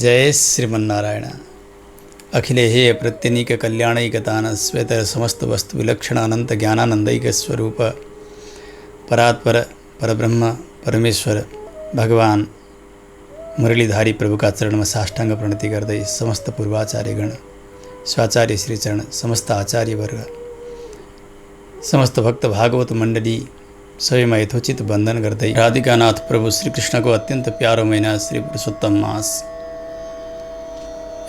जय श्रीमन्नारायण। अखिले हे प्रत्यनीक कल्याणैकतान श्वेतर समस्त वस्तु विलक्षण अनंत ज्ञानानंदैक स्वरूप परात्पर परब्रह्म परमेश्वर भगवान मुरलीधारी प्रभु का चरण में साष्टांग प्रणति गर्दै समस्त पूर्वाचार्यगण स्वाचार्य श्रीचरण समस्त आचार्य वर्ग समस्त भक्त भागवत मण्डली सबैमा यथोचित वन्दन गर्दै राधिकानाथ प्रभु श्रीकृष्ण को अत्यंत प्यारो महिना श्री पुरुषोत्तम मास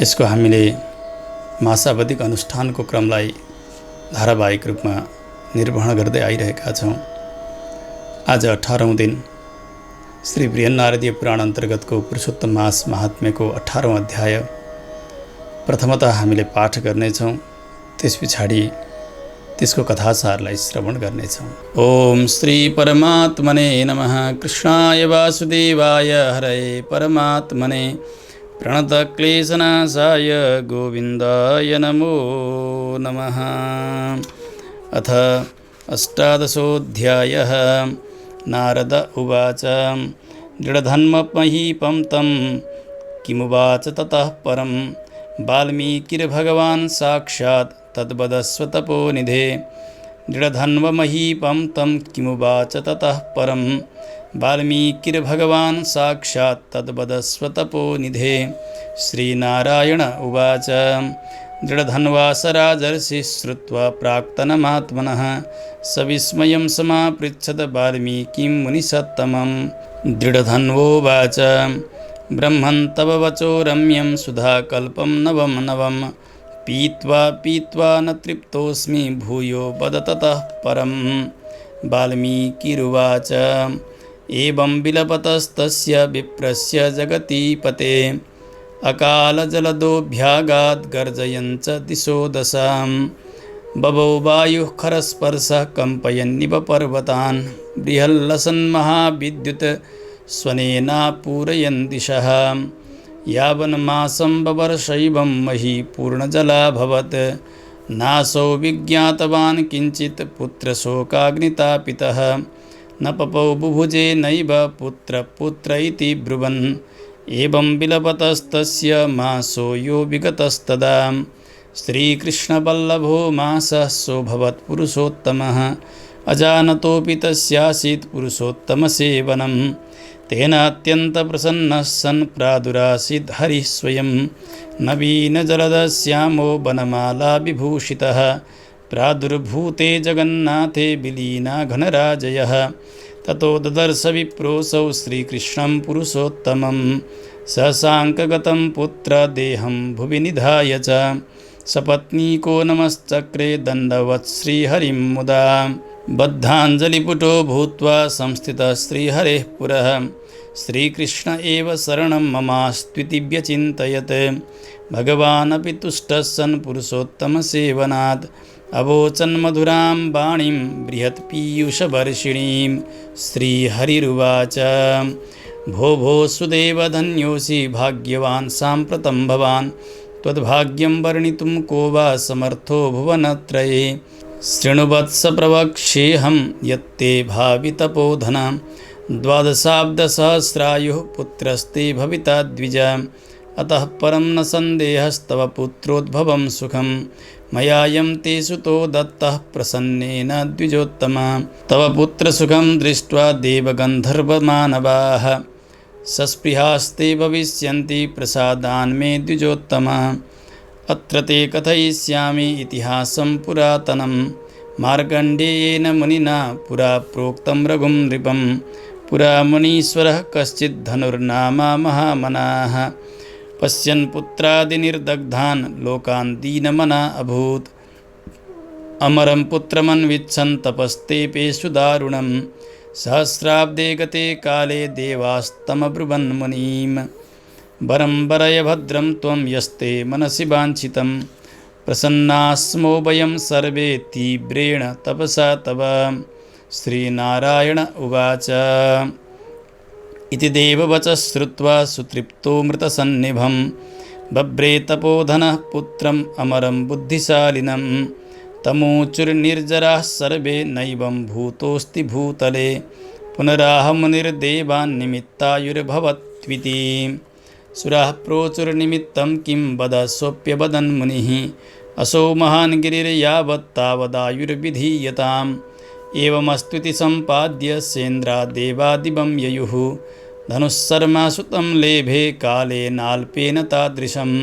यसको हामीले मासावधिक अनुष्ठानको क्रमलाई धारावाहिक रूपमा निर्वहन गर्दै आइरहेका छौँ। आज 18औं दिन श्री बृहन्नारदीय पुराण अन्तर्गतको पुरुषोत्तम मास महात्म्यको 18औं अध्याय प्रथमतः हामीले पाठ गर्नेछौँ। त्यस पछाडि त्यसको कथासारलाई श्रवण गर्नेछौँ। ओम श्री परमात्मने नमः। कृष्णाय वासुदेवाय हरये परमात्मने प्रणतक्लेशनाशाय गोविन्दाय नमो नमः। अथ अष्टादशोऽध्यायः। नारद उवाच दृढधन्महीपं तं किमुवाच ततः परं वाल्मीकिर्भगवान् साक्षात् तद्वदस्व तपोनिधे। दृढधन्वमहीपं तं किमुवाच ततः परं वाल्मीकिर्भगवान् साक्षात् तद्वदस्व तपोनिधे। श्रीनारायण उवाच दृढधन्वास राजर्षिः श्रुत्वा प्राक्तनमात्मनः सविस्मयं समापृच्छद वाल्मीकिं मुनिसत्तमं। दृढधन्वोवाच ब्रह्मन् तव वचो रम्यं सुधाकल्पं नवं नवं पीत्वा पीत्वा न तृप्तोऽस्मि भूयो वद ततः परं। वाल्मीकिरुवाच एवं विलपतस्तस्य विप्रस्य जगतीपते अकालजलदोऽभ्यागाद् गर्जयञ्च दिशो दशां। बभौ वायुः खरस्पर्शः कम्पयन्निव पर्वतान् बृहल्लसन्महाविद्युत् स्वनेनापूरयन् दिशः। यावन्मासं बवर्षैवं मही पूर्णजलाभवत् नासौ विज्ञातवान् किञ्चित् पुत्रशोकाग्नितापितः। न पपौ बुभुजे नैव पुत्र इति ब्रुवन् एवं विलपतस्तस्य मासो यो विगतस्तदा। श्रीकृष्णवल्लभो मासः सोऽभवत् पुरुषोत्तमः अजानतोऽपि तस्यासीत् पुरुषोत्तमसेवनं। तेन अत्यन्तप्रसन्नः सन् प्रादुरासीद् हरिः स्वयं। नवीनजलदश्यामो वनमाला विभूषितः प्रादुर्भूते जगन्नाथे विलीना घनराजयः। ततो ददर्श विप्रोऽसौ श्रीकृष्णं पुरुषोत्तमं सशाङ्कगतं पुत्रदेहं भुवि निधाय च सपत्नीको नमश्चक्रे दण्डवत् श्रीहरिं मुदा। बद्धाञ्जलिपुटो भूत्वा संस्थितः श्रीहरेः पुरः श्रीकृष्ण एव शरणं ममास्त्विति व्यचिन्तयत्। भगवानपि तुष्टः सन् पुरुषोत्तमसेवनात् अवोचन्मधुरां वाणीं बृहत्पीयूषवर्षिणीं। श्रीहरिरुवाच भो भो सुदेव धन्योऽसि भाग्यवान् साम्प्रतं भवान् त्वद्भाग्यं वर्णितुं को वा समर्थो भुवनत्रये। शृणुवत्स प्रवक्ष्येऽहं यत्ते भावितपोधना 12 पुत्रस्ते भविता द्विज। अतः परं न सन्देहस्तव पुत्रोद्भवं सुखं मयायं ते सुतो दत्तः प्रसन्नेन द्विजोत्तमा। तव पुत्रसुखं दृष्ट्वा देवगन्धर्वमानवाः सस्पृहास्ते भविष्यन्ति प्रसादान्मे द्विजोत्तमा। अत्र ते कथयिष्यामि इतिहासं पुरातनं मार्कण्डेयेन मुनिना पुरा प्रोक्तं रघुं नृपं। पुरा मुनीश्वरः कश्चित् धनुर्नामा महामनाः पश्यन् पुत्रादिनिर्दग्धान् लोकान् दीनमना अभूत्। अमरं पुत्रमन्विच्छन् तपस्तेपेषु दारुणं सहस्राब्दे गते काले देवास्तमब्रुवन् मुनीम्। वरं वरय भद्रं त्वं यस्ते मनसि वाञ्छितं प्रसन्नास्मो वयं सर्वे तीव्रेण तपसा तव। श्रीनारायण उवाच इति देववचः श्रुत्वा सुतृप्तो मृतसन्निभं बभ्रे तपोधनः पुत्रम् अमरं बुद्धिशालिनं। तमूचुर्निर्जराः सर्वे नैवं भूतोऽस्ति भूतले पुनराह मुनिर्देवान् निमित्तायुर्भवत्विति। सुराः प्रोचुरनिमित्तं किं वद सोऽप्यवदन् मुनिः असौ महान् गिरिर्यावत्तावदायुर्विधीयताम् एवमस्त्विति सम्पाद्य सेन्द्रादेवादिवं ययुः धनुःशर्मासुतं लेभे कालेनाल्पेन तादृशम्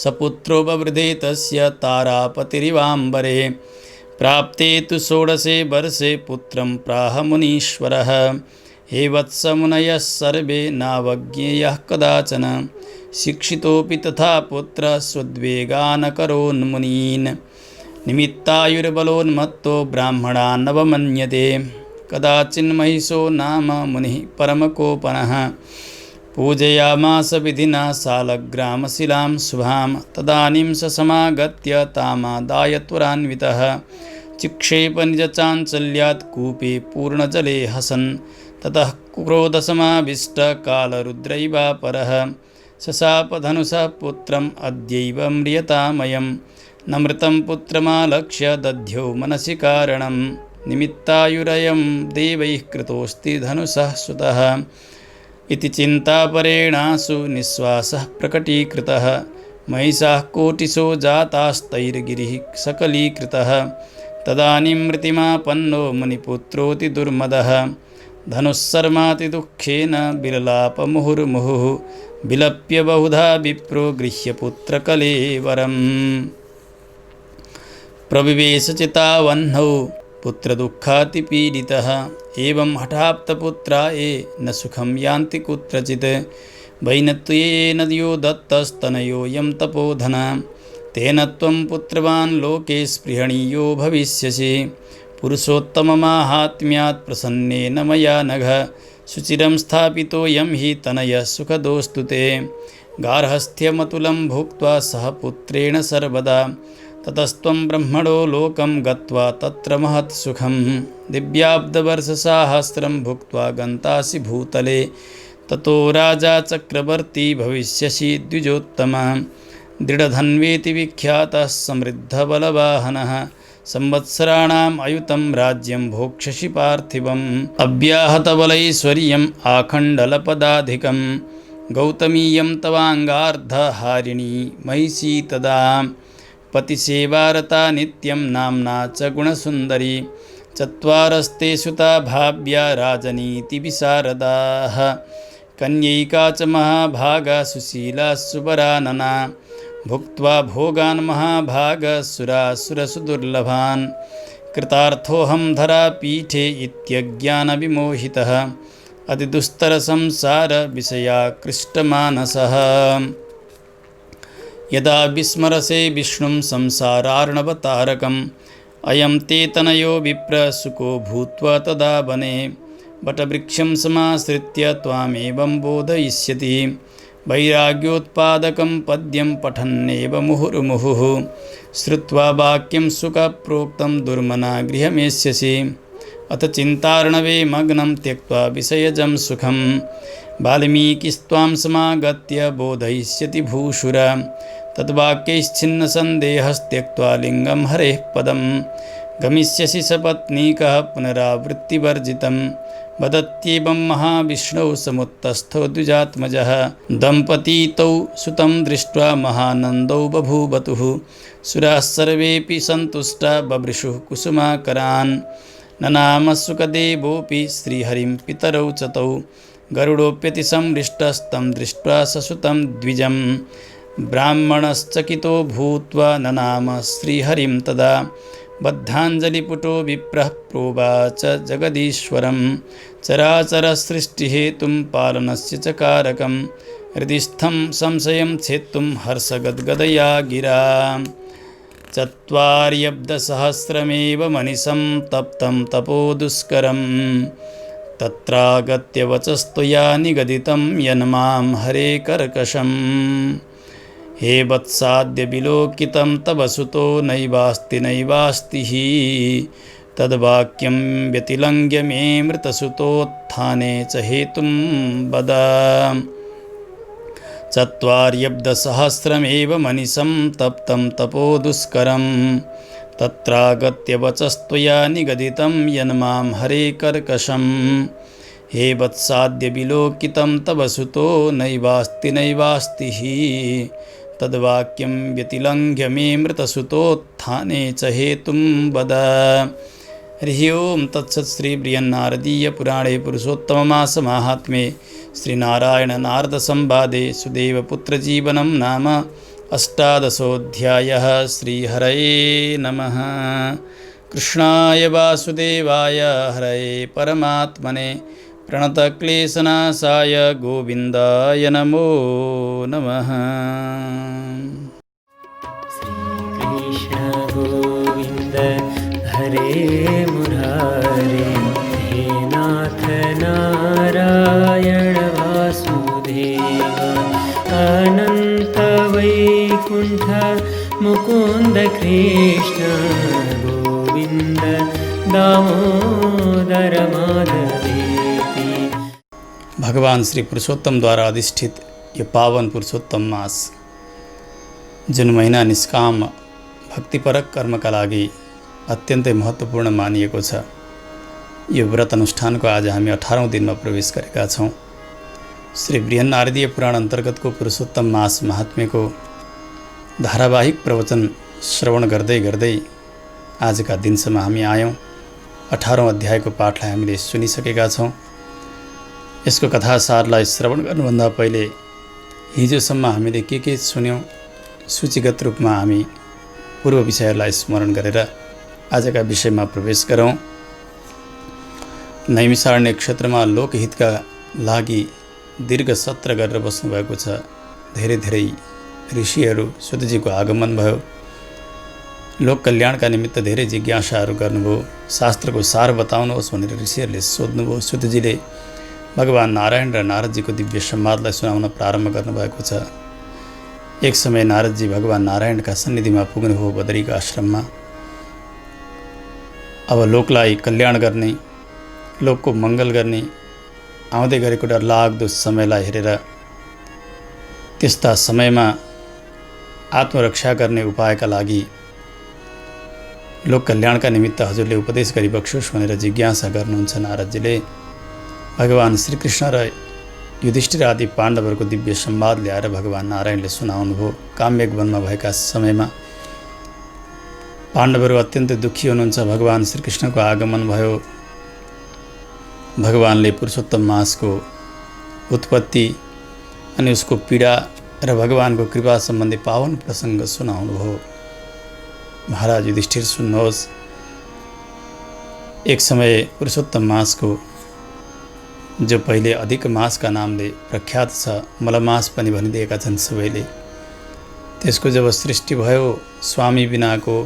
सपुत्रो बवृधे तस्य तारापतिरिवाम्बरे प्राप्ते तु षोडशे वर्षे पुत्रं प्राह मुनीश्वरः हे वत्स मुनयः सर्वे नावज्ञेयः कदाचन शिक्षितोऽपि तथा पुत्रः स्वोद्वेगानकरोन्मुनीन् निमित्तायुर्बलोन्मत्तो ब्राह्मणान्नवमन्यते कदाचिन्महिषो नाम मुनिः परमकोपनः पूजयामास विधिना सालग्रामशिलां शुभां तदानीं स समागत्य तामादाय त्वरान्वितः चिक्षेप निजचाञ्चल्यात् कूपे पूर्णजले हसन् ततः क्रोधसमाविष्टकालरुद्रैवापरः शशापधनुषः पुत्रम् अद्यैव म्रियतामयं न मृतं पुत्रमालक्ष्य दध्यौ मनसि कारणं निमित्तायुरयं देवैः कृतोऽस्ति धनुषः सुतः इति चिन्तापरेणासु निःश्वासः प्रकटीकृतः महिषाः कोटिशो जातास्तैर्गिरिः सकलीकृतः तदानीं मृतिमापन्नो मुनिपुत्रोऽति दुर्मदः धनुःशर्मातिदुःखेन विललापमुहुर्मुहुः विलप्य बहुधा विप्रो गृह्य पुत्रकलेवरम् प्रविवेशचितावह्नौ पुत्रदुःखातिपीडितः एवं हठाप्तपुत्राये न सुखं यान्ति कुत्रचित् वैनत्वेन यो दत्तस्तनयोऽयं तपोधन तेन त्वं पुत्रवान् लोके स्पृहणीयो भविष्यसि पुरुषोत्तममाहात्म्यात् प्रसन्नेन मया नघ सुचिरं स्थापितोऽयं हि तनयः सुखदोऽस्तु ते गार्हस्थ्यमतुलं भुक्त्वा सह पुत्रेण सर्वदा ततस्त्वं ब्रह्मणो लोकं गत्वा तत्र महत्सुखं दिव्याब्दवर्षसाहस्रं भुक्त्वा गन्तासि भूतले ततो राजा चक्रवर्ती भविष्यसि द्विजोत्तमः दृढधन्वेति विख्यातः समृद्धबलवाहनः संवत्सराणाम् अयुतं राज्यं भोक्ष्यसि पार्थिवम् अव्याहतबलैश्वर्यम् आखण्डलपदाधिकं गौतमीयं तवाङ्गार्धहारिणी महिषी तदा पतिसेवारता नित्यं नाम्ना च गुणसुन्दरी चत्वारस्ते सुता भाव्या राजनीतिविशारदाः कन्यैका च महाभागा सुशीला सुवरानना भुक्त्वा भोगान् महाभागसुरासुरसुदुर्लभान् कृतार्थोऽहं धरापीठे इत्यज्ञानविमोहितः अतिदुस्तरसंसारविषयाकृष्टमानसः यदा विस्मरसे विष्णुं संसारार्णवतारकम् अयं ते तनयो विप्रसुको भूत्वा तदा वने वटवृक्षं समाश्रित्य त्वामेवं बोधयिष्यति वैराग्योत्पादकं पद्यं पठन्नेव मुहुर्मुहुः श्रुत्वा वाक्यं सुखप्रोक्तं दुर्मना गृहमेष्यसि अथ चिन्तार्णवे मग्नं त्यक्त्वा विषयजं सुखं वाल्मीकिस्त्वां समागत्य बोधयिष्यति भूषुर तद्वाक्यैश्छिन्नसन्देहस्त्यक्त्वा लिङ्गं हरेः पदं गमिष्यसि सपत्नीकः पुनरावृत्तिवर्जितं वदत्येवं महाविष्णौ समुत्तस्थो द्विजात्मजः दम्पती तौ सुतं दृष्ट्वा महानन्दौ बभूवतुः सुराः सर्वेऽपि सन्तुष्टा बभृशुः कुसुमाकरान् ननाम सुखदेवोऽपि श्रीहरिं पितरौ च तौ गरुडोऽप्यतिसंहृष्टस्तं दृष्ट्वा ससुतं द्विजं ब्राह्मणश्चकितो भूत्वा ननाम श्रीहरिं तदा बद्धाञ्जलिपुटो विप्रः प्रोवाच जगदीश्वरं चराचरसृष्टिहेतुं पालनस्य च कारकं हृदिस्थं संशयं छेत्तुं हर्षगद्गदया गिरा चत्वार्यब्दसहस्रमेव मनिषं तप्तं तपोदुष्करं तत्रागत्य वचस्त्वया निगदितं यन्मां हरे कर्कशम् हे वत्साद्य विलोकितं तव सुतो नैवास्ति नैवास्ति हि तद्वाक्यं व्यतिलङ्घ्य मे मृतसुतोत्थाने च हेतुं वद चत्वार्यब्दसहस्रमेव मनिषं तप्तं तपोदुष्करं तत्रागत्य वचस्त्वया निगदितं यन्मां हरे कर्कशम् हे वत्साद्य विलोकितं तव सुतो नैवास्ति नैवास्ति हि तद्वाक्यं व्यतिलङ्घ्य मे मृतसुतोत्थाने च हेतुं वद। हरिः ओं तत्सत्। श्री बृहन्नारदीय पुराणे पुरुषोत्तममास माहात्म्ये श्रीनारायण नारद संवादे सुदेवपुत्रजीवनं नाम अष्टादशोऽध्यायः। श्रीहरये नमः। कृष्णाय वासुदेवाय हरये परमात्मने प्रणतक्लेशनाशाय गोविन्दाय नमो नमः। श्रीकृष्ण गोविन्द हरे मुरारे, हे नाथ नारायण वासुदेव, अनन्त वैकुण्ठ मुकुन्द कृष्ण गोविन्द दामोदर माधवेति। भगवान श्री पुरुषोत्तम द्वारा अधिष्ठित यो पावन पुरुषोत्तम मास, जुन महिना निष्काम भक्तिपरक कर्मका लागि अत्यन्तै महत्त्वपूर्ण मानिएको छ। यो व्रत अनुष्ठानको आज हामी 18औं दिनमा प्रवेश गरेका छौँ। श्री बृहन्नारदीय पुराण अन्तर्गतको पुरुषोत्तम मास महात्म्यको धारावाहिक प्रवचन श्रवण गर्दै गर्दै आजका दिनसम्म हामी आयौँ। 18औं अध्यायको पाठलाई हामीले सुनिसकेका छौँ। यसको कथासारलाई श्रवण गर्नुभन्दा पहिले हिजोसम्म हामीले के सुन्यौँ, सूचीगत रूपमा हामी पूर्व विषयहरूलाई स्मरण गरेर आजका विषयमा प्रवेश गरौँ। नैमिषारण्य क्षेत्रमा लोकहितका लागि दीर्घ सत्र गरेर बस्नुभएको छ। धेरै धेरै ऋषिहरू सुतजीको आगमन भयो। लोक कल्याणका निमित्त धेरै जिज्ञासाहरू गर्नुभयो। शास्त्रको सार बताउनुहोस् भनेर ऋषिहरूले सोध्नुभयो। सुतजीले भगवान नारायण र नारदजीको दिव्य संवादलाई सुनाउन प्रारम्भ गर्नुभएको छ। एक समय नारदजी भगवान नारायणका सन्निधिमा पुग्नुभयो बदरीका आश्रममा। अब लोकलाई कल्याण गर्ने, लोकको मङ्गल गर्ने आउँदै गरेको डरलाग्दो समयलाई हेरेर त्यस्ता समयमा आत्मरक्षा गर्ने उपायका लागि लोक कल्याणका निमित्त हजुरले उपदेश गरिबक्सोस् भनेर जिज्ञासा गर्नुहुन्छ नारदजीले। भगवान श्रीकृष्ण र युधिष्ठिर आदि पाण्डवहरूको दिव्य संवाद ल्याएर भगवान नारायणले सुनाउनुभयो। काम्यक वनमा भएका समयमा पाण्डवहरू अत्यन्तै दुःखी हुनुहुन्छ। भगवान श्रीकृष्णको आगमन भयो। भगवानले पुरुषोत्तम मासको उत्पत्ति अनि उसको पीडा र भगवानको कृपा सम्बन्धी पावन प्रसङ्ग सुनाउनुभयो। महाराज युधिष्ठिर सुन्नुहोस्, एक समय पुरुषोत्तम मासको जो पहिले अधिक मासका नामले प्रख्यात छ, मलमास पनि भनिदिएका छन् सबैले, त्यसको जब सृष्टि भयो, स्वामी बिनाको,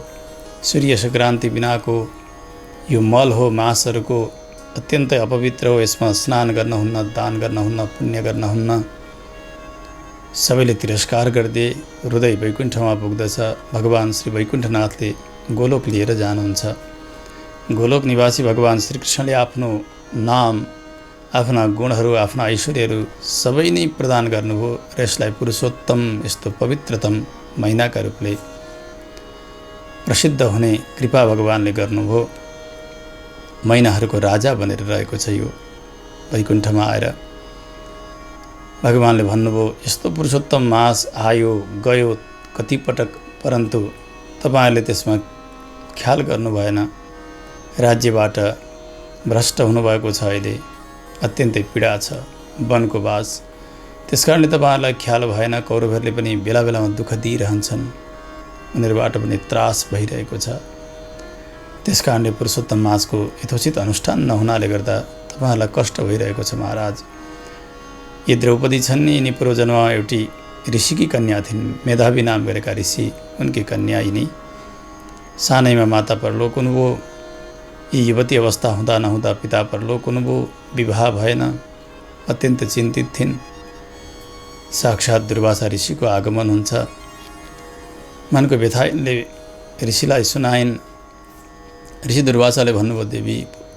सूर्य सङ्क्रान्ति बिनाको यो मल हो, मासहरूको अत्यन्तै अपवित्र हो। यसमा स्नान गर्न हुन्न, दान गर्न हुन्न, पुण्य गर्न हुन्न। सबैले तिरस्कार गरिदिए। हृदय वैकुण्ठमा पुग्दछ। भगवान श्री वैकुण्ठनाथले गोलोक लिएर जानुहुन्छ। गोलोक निवासी भगवान श्रीकृष्णले आफ्नो नाम, आफ्ना गुणहरू, आफ्ना ऐश्वर्यहरू सबै नै प्रदान गर्नुभयो र यसलाई पुरुषोत्तम, यस्तो पवित्रतम महिनाका रूपले प्रसिद्ध हुने कृपा भगवानले गर्नुभयो। महिनाहरूको राजा बनेर रहेको छ यो वैकुण्ठमा आएर। भगवानले भन्नुभयो, यस्तो पुरुषोत्तम मास आयो गयो कतिपटक, परन्तु तपाईँहरूले त्यसमा ख्याल गर्नु भएन। राज्यबाट भ्रष्ट हुनुभएको छ। अहिले अत्यन्तै पीडा छ, वनको बास। त्यसकारणले तपाईँहरूलाई ख्याल भएन। कौरवहरूले पनि बेला बेलामा दुःख दिइरहन्छन्। उनीहरूबाट पनि त्रास भइरहेको छ। त्यसकारणले पुरुषोत्तम मासको यथोचित अनुष्ठान नहुनाले गर्दा तपाईँहरूलाई कष्ट भइरहेको छ महाराज। यी द्रौपदी छन् नि, यिनी पूर्वजन्ममा एउटी ऋषिकी कन्या थिइन्। मेधावी नाम गरेका ऋषि, उनकी कन्या यिनी। सानैमा माता परलोक हुनुभयो। यी युवती अवस्था हुँदा नहुँदा पिता परलोक हुनुभयो। विवाह भएन। अत्यन्त चिन्तित थिइन्। साक्षात् दुर्वासा ऋषिको आगमन हुन्छ। मनको व्यथाले ऋषिलाई सुनाइन्। ऋषि दुर्वासाले भन्नुभयो, देवी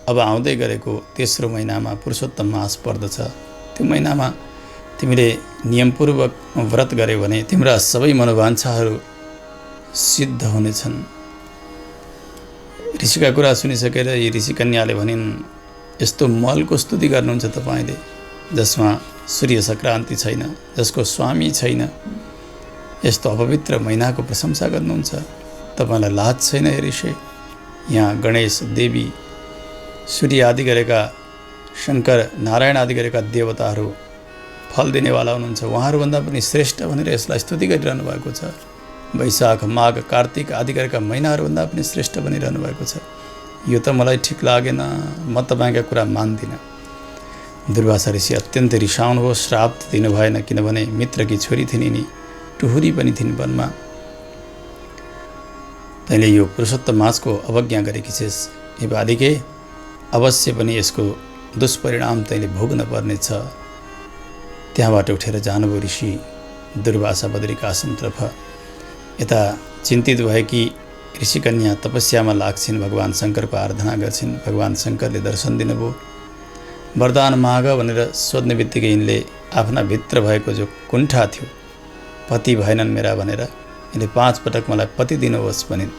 अब आउँदै गरेको तेस्रो महिनामा पुरुषोत्तम मास पर्दछ। त्यो महिनामा तिमीले नियमपूर्वक व्रत गर्यौ भने तिम्रा सबै मनोवाञ्छाहरू सिद्ध हुनेछन्। ऋषिका कुरा सुनिसकेर यी ऋषि कन्याले भनिन्, यस्तो मलको स्तुति गर्नुहुन्छ तपाईँले, जसमा सूर्य सङ्क्रान्ति छैन, जसको स्वामी छैन, यस्तो अपवित्र महिनाको प्रशंसा गर्नुहुन्छ। तपाईँलाई लाज छैन हे ऋषि? यहाँ गणेश, देवी, सूर्य आदि गरेका, शङ्कर, नारायण आदि गरेका देवताहरू फल दिनेवाला हुनुहुन्छ। उहाँहरूभन्दा पनि श्रेष्ठ भनेर यसलाई स्तुति गरिरहनु भएको छ। वैशाख, माघ, कार्तिक आदि गरेका महिनाहरूभन्दा पनि श्रेष्ठ भनिरहनु भएको छ। यो त मलाई ठिक लागेन, म तपाईँका कुरा मान्दिनँ। दुर्वासा ऋषि अत्यन्तै रिसाउनुभयो, श्राप दिनु भएन, किनभने मित्रकी छोरी थिइन् नि, टुहुरी पनि थिइन् वनमा। तैँले यो पुरुषोत्तम मासको अवज्ञा गरेकी छेस्, हे बालिके, अवश्य पनि यसको दुष्परिणाम तैँले भोग्न पर्नेछ। त्यहाँबाट उठेर जानुभयो ऋषि दुर्वासा बद्रिकाश्रमतर्फ। यता चिन्तित भएकी ऋषिकन्या तपस्यामा लाग्छिन्, भगवान् शङ्करको आराधना गर्छिन्। भगवान् शङ्करले दर्शन दिनुभयो। वरदान माग भनेर सोध्ने बित्तिकै यिनले आफ्ना भित्र भएको जो कुण्ठा थियो, पति भएनन् मेरा भनेर, यिनले 5 पटक मलाई पति दिनुहोस् भनिन्।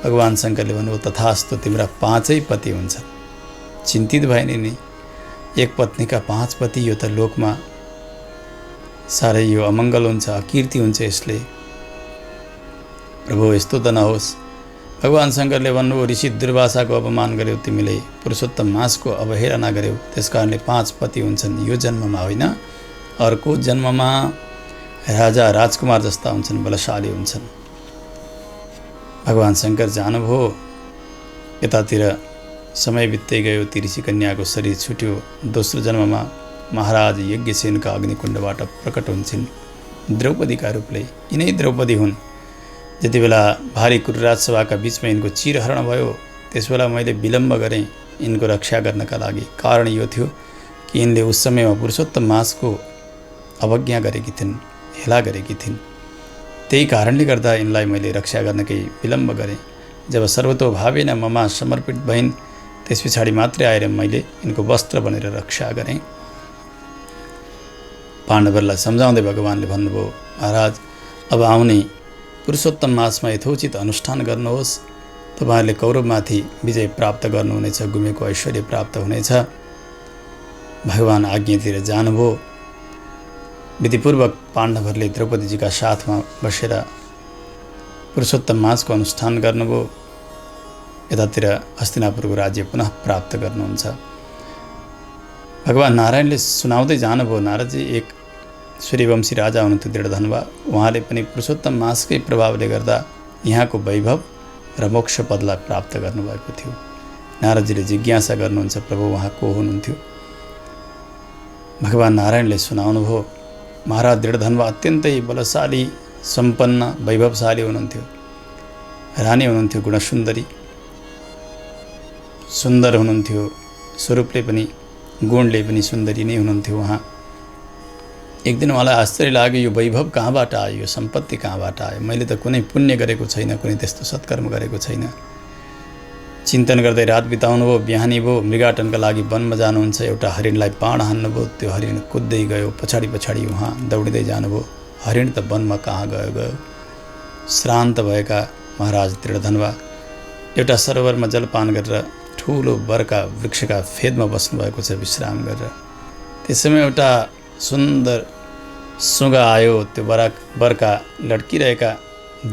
भगवान् शङ्करले भन्नुभयो, तथास्तु, तिम्रा 5 पति हुन्छन्। चिन्तित भएन नि, एक पत्नीका 5 पति, यो त लोकमा साह्रै यो अमङ्गल हुन्छ, अकीर्ति हुन्छ। यसले प्रभु यस्तो त नहोस्। भगवान् शङ्करले भन्नुभयो, ऋषि दुर्वासाको अपमान गर्यौ तिमीले, पुरुषोत्तम मासको अवहेलना गर्यौ, त्यसकारणले 5 पति हुन्छन्। यो जन्ममा होइन, अर्को जन्ममा राजा राजकुमार जस्ता हुन्छन्, बलशाली हुन्छन्। भगवान् शङ्कर जानुभयो। यतातिर समय बित्दै गयो, ती ऋषिकन्याको शरीर छुट्यो। दोस्रो जन्ममा महाराज यज्ञसेनका अग्निकुण्डबाट प्रकट हुन्छन् द्रौपदीका रूपले। यिनै द्रौपदी हुन्। जति बेला भारी कुरुराज सभाका बिचमा यिनको चिरहरण भयो, त्यसबेला मैले विलम्ब गरेँ यिनको रक्षा गर्नका लागि। कारण यो थियो कि यिनले उस समयमा पुरुषोत्तम मासको अवज्ञा गरेकी थिइन्, हेला गरेकी थिइन्। त्यही कारणले गर्दा यिनलाई मैले रक्षा गर्नकै विलम्ब गरेँ। जब सर्वतोभावेन ममा समर्पित भइन्, त्यस पछाडि मात्रै आएर मैले यिनको वस्त्र बनेर रक्षा गरेँ। पाण्डवहरूलाई सम्झाउँदै भगवान्ले भन्नुभयो, महाराज, अब आउने पुरुषोत्तम मासमा यथोचित अनुष्ठान गर्नुहोस्। तपाईँहरूले कौरवमाथि विजय प्राप्त गर्नुहुनेछ, गुमेको ऐश्वर्य प्राप्त हुनेछ। भगवान् आज्ञातिर जानुभयो। विधिपूर्वक पाण्डवहरूले द्रौपदीजीका साथमा बसेर पुरुषोत्तम मासको अनुष्ठान गर्नुभयो। यतातिर हस्तिनापुरको राज्य पुनः प्राप्त गर्नुहुन्छ। भगवान् नारायणले सुनाउँदै जानुभयो, नारदजी, एक सूर्यवंशी राजा हुनुहुन्थ्यो दृढधन्वा। उहाँले पनि पुरुषोत्तम मासकै प्रभावले गर्दा यहाँको वैभव र मोक्ष पदलाई प्राप्त गर्नुभएको थियो। नारदजीले जिज्ञासा गर्नुहुन्छ, प्रभु उहाँ को हुनुहुन्थ्यो? भगवान् नारायणले सुनाउनुभयो, महाराज दृढधन्वा अत्यन्तै बलशाली, सम्पन्न, वैभवशाली हुनुहुन्थ्यो। रानी हुनुहुन्थ्यो, गुणसुन्दरी, सुन्दर हुनुहुन्थ्यो। स्वरूपले पनि, गुणले पनि सुन्दरी नै हुनुहुन्थ्यो उहाँ। एक दिन उहाँलाई आश्चर्य लाग्यो, यो वैभव कहाँबाट आयो, यो सम्पत्ति कहाँबाट आयो? मैले त कुनै पुण्य गरेको छैन, कुनै त्यस्तो सत्कर्म गरेको छैन। चिन्तन गर्दै रात बिताउनुभयो। बिहानी भयो, मृगाटनका लागि वनमा जानुहुन्छ। एउटा हरिणलाई बाण हान्नुभयो। त्यो हरिण कुद्दै गयो, पछाडि पछाडि उहाँ दौडिँदै जानुभयो। हरिण त वनमा कहाँ गयो। श्रान्त भएका महाराज दृढधन्वा एउटा सरोवरमा जलपान गरेर ठुलो बरका वृक्षका फेदमा बस्नुभएको छ विश्राम गरेर। त्यसैमा एउटा सुन्दर सुगा आयो। त्यो बरका लड्किरहेका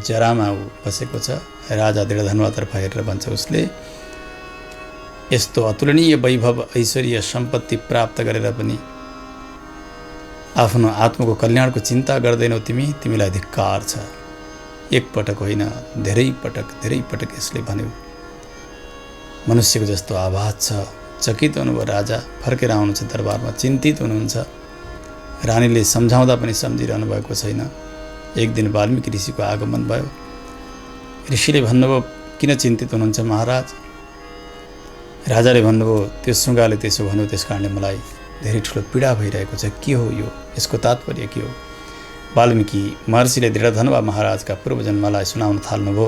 जरामा ऊ बसेको छ। राजा दृढधन्वातर्फ हेरेर भन्छ उसले, यस्तो अतुलनीय वैभव, ऐश्वर्य, सम्पत्ति प्राप्त गरेर पनि आफ्नो आत्माको कल्याणको चिन्ता गर्दैनौ तिमी? तिमीलाई धिक्कार छ। एक पटक होइन, धेरै पटक यसले भन्यो। मनुष्यको जस्तो आवाज छ। चकित हुनुभयो राजा। फर्केर आउनुहुन्छ दरबारमा, चिन्तित हुनुहुन्छ। रानीले सम्झाउँदा पनि सम्झिरहनु भएको छैन। एक दिन वाल्मीकि ऋषिको आगमन भयो। ऋषिले भन्नुभयो, किन चिन्तित हुनुहुन्छ महाराज? राजाले भन्नुभयो, त्यो सुगाले त्यसो भन्यो, त्यस कारणले मलाई धेरै ठुलो पीडा भइरहेको छ। के हो यो? यसको तात्पर्य के हो? वाल्मीकि महर्षिले दृढधन्वा महाराजका पूर्वजन्मलाई सुनाउन थाल्नुभयो।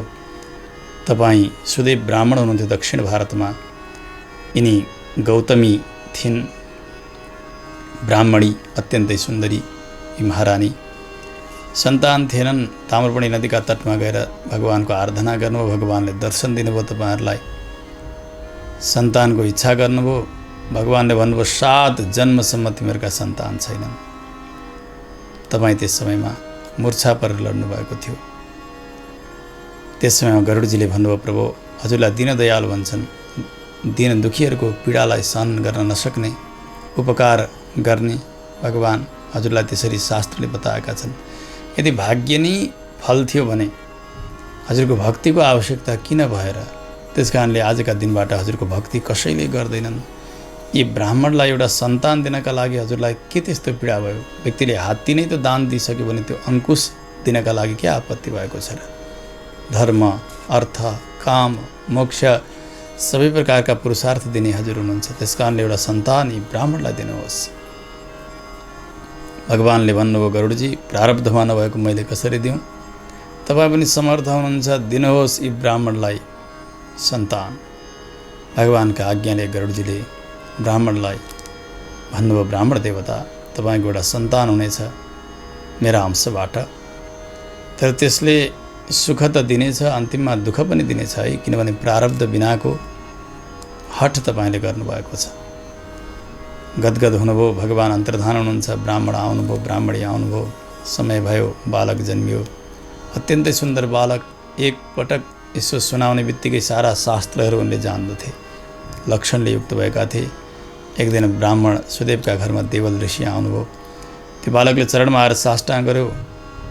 तपाईँ सुदेव ब्राह्मण हुनुहुन्थ्यो दक्षिण भारतमा। यिनी गौतमी थिइन्, ब्राह्मणी, अत्यन्तै सुन्दरी यी महारानी। सन्तान थिएनन्। ताम्रपर्णी नदीका तटमा गएर भगवानको आराधना गर्नुभयो। भगवानले दर्शन दिनुभयो। तपाईँहरूलाई सन्तानको इच्छा गर्नुभयो। भगवानले भन्नुभयो 7 जन्मसम्म तिमीहरूका सन्तान छैनन्। तपाईँ त्यस समयमा मूर्छा परेर लड्नु भएको थियो। त्यस समयमा गरुडजीले भन्नुभयो प्रभु हजुरलाई दीनदयालु भन्छन्, दीन दुखीहरूको पीडालाई सहन गर्न नसक्ने, उपकार गर्ने भगवान हजुरलाई त्यसरी शास्त्रले बताएका छन्। यदि भाग्य नै फल थियो भने हजुरको भक्तिको आवश्यकता किन भएर? त्यसकारणले आजका दिनबाट हजुरको भक्ति कसैले गर्दैनन्। यी ब्राह्मणलाई एउटा सन्तान दिनका लागि हजुरलाई के त्यस्तो पीडा भयो? व्यक्तिले हात्ती नै त दान दिइसक्यो भने त्यो अङ्कुश दिनका लागि के आपत्ति भएको छ र? धर्म, अर्थ, काम, मोक्ष सबै प्रकारका पुरुषार्थ दिने हजुर हुनुहुन्छ। त्यसकारणले एउटा सन्तान यी ब्राह्मणलाई दिनुहोस्। भगवानले भन्नुभयो गरुडजी प्रारब्धमा नभएको मैले कसरी दिउँ? तपाईँ पनि समर्थ हुनुहुन्छ, दिनुहोस् यी ब्राह्मणलाई सन्तान। भगवानका आज्ञाले गरुडजीले ब्राह्मणलाई भन्नुभयो ब्राह्मण देवता तपाईँको एउटा सन्तान हुनेछ मेरा अंशबाट, तर त्यसले सुख त दिनेछ, अन्तिममा दुःख पनि दिनेछ है, किनभने प्रारब्ध बिनाको हठ तपाईँले गर्नुभएको छ। गदगद हुनुभयो, भगवान अन्तर्धान हुनुहुन्छ, ब्राह्मण आउनुभयो, ब्राह्मणी आउनुभयो, समय भयो, बालक जन्मियो, अत्यन्तै सुन्दर बालक। एक पटक यसो सुनाउने बित्तिकै सारा शास्त्रहरू उनले जान्दथे, लक्षणले युक्त भएका थिए। एक दिन ब्राह्मण सुदेवका घरमा देवल ऋषि आउनुभयो, त्यो बालकले चरणमा आएर साष्टाङ्ग गर्यो,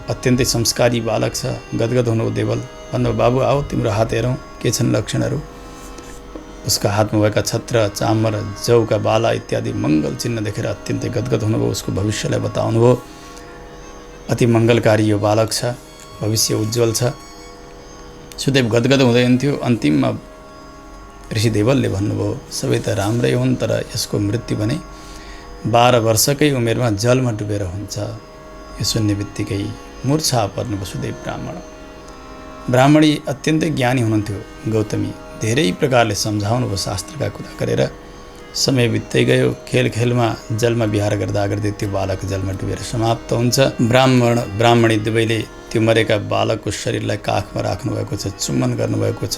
अत्यन्तै संस्कारी बालक छ। गदगद हुनुभयो देवल, भन्नुभयो बाबु आऊ तिम्रो हात हेरौँ के छन् लक्षणहरू। उसका हातमा भएका छत्र, चामर, जौका बाला इत्यादि मङ्गल चिन्ह देखेर अत्यन्तै गदगद हुनुभयो, उसको भविष्यलाई बताउनुभयो। अति मङ्गलकारी यो बालक छ, भविष्य उज्जवल छ। सुदेव गदगद हुँदै हुन्थ्यो। अन्तिममा ऋषि देवलले भन्नुभयो सबै त राम्रै हुन्, तर यसको मृत्यु भने 12 वर्षकै उमेरमा जलमा डुबेर हुन्छ। यो सुन्ने बित्तिकै मूर्छा पर्नुभयो सुदेव ब्राह्मण। ब्राह्मणी अत्यन्तै ज्ञानी हुनुहुन्थ्यो। गौतमी धेरै प्रकारले सम्झाउनु भयो शास्त्रका कुरा गरेर। समय बित्दै गयो, खेल खेलमा जलमा विहार गर्दा गर्दै त्यो बालक जलमा डुबेर समाप्त हुन्छ। ब्राह्मणी दुवैले त्यो मरेका बालकको शरीरलाई काखमा राख्नुभएको छ, चुम्बन गर्नुभएको छ,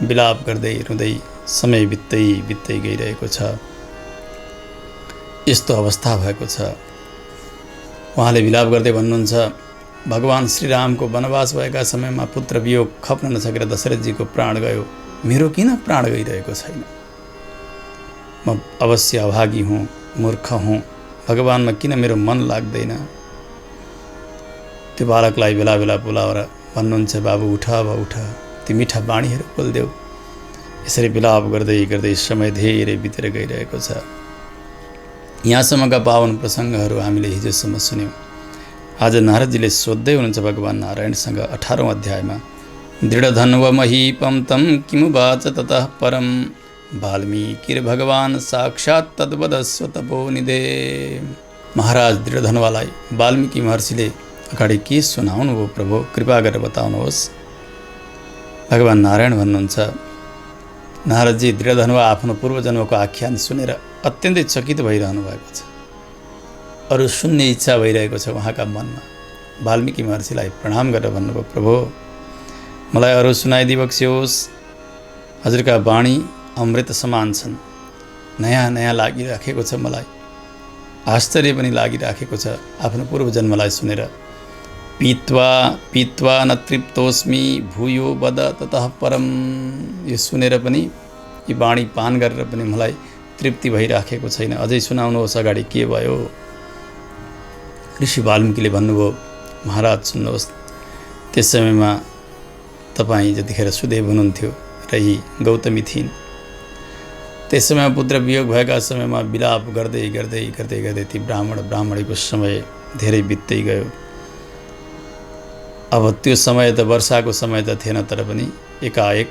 विलाप गर्दै रुँदै समय बित्दै गइरहेको छ। यस्तो अवस्था भएको छ। उहाँले विलाप गर्दै भन्नुहुन्छ भगवान श्रीरामको वनवास भएका समयमा पुत्र वियोग खप्न नसकेर दशरथजीको प्राण गयो, मेरो किन प्राण गइरहेको छैन? म अवश्य अभागी हुँ, मूर्ख हुँ, भगवानमा किन मेरो मन लाग्दैन? त्यो बालकलाई बेला बेला बोलाएर भन्नुहुन्छ बाबु उठ, अब उठ, ती मिठा बाणीहरू बोल्देऊ। यसरी विलाप गर्दै गर्दै समय धेरै बितेर गइरहेको छ। यहाँसम्मका पावन प्रसङ्गहरू हामीले हिजोसम्म सुन्यौँ। आज नारदजीले सोध्दै हुनुहुन्छ भगवान नारायणसँग 18औं अध्यायमा, दृढधन्व महीपम तम किमुवाच ततः परम वाल्मीकिर्भगवान् साक्षात् तद्वदस्व तपोनिधे। महाराज दृढधन्वलाई वाल्मीकि महर्षिले अगाडि के सुनाउनु भयो प्रभु, कृपा गरेर बताउनुहोस्। भगवान नारायण भन्नुहुन्छ नारदजी दृढधन्व आफ्नो पूर्वजन्मको आख्यान सुनेर अत्यन्तै चकित भइरहनु भएको छ। अरू सुन्ने इच्छा भइरहेको छ उहाँका मनमा। वाल्मीकि महर्षिलाई प्रणाम गरेर भन्नुभयो प्रभु मलाई अरू सुनाइदिबक्स्योस्। हजुरका वाणी अमृत समान छन्, नयाँ नयाँ लागिराखेको छ, मलाई आश्चर्य पनि लागिराखेको छ आफ्नो पूर्वजन्मलाई सुनेर। पीत्वा न तृप्तोस्मि भूयो वद ततः परम। यो सुनेर पनि, यी वाणी पान गरेर पनि मलाई तृप्ति भइराखेको छैन, अझै सुनाउनुहोस् अगाडि के भयो। ऋषि वाल्मीकिले भन्नुभयो महाराज सुन्नुहोस्, त्यस समयमा तपाईँ जतिखेर सुदेव हुनुहुन्थ्यो र यी गौतमी थिइन्, त्यस समयमा पुत्र वियोग भएका समयमा विलाप गर्दै गर्दै गर्दै गर्दै ती ब्राह्मणीको समय धेरै बित्दै गयो। अब त्यो समय त वर्षाको समय त थिएन, तर पनि एकाएक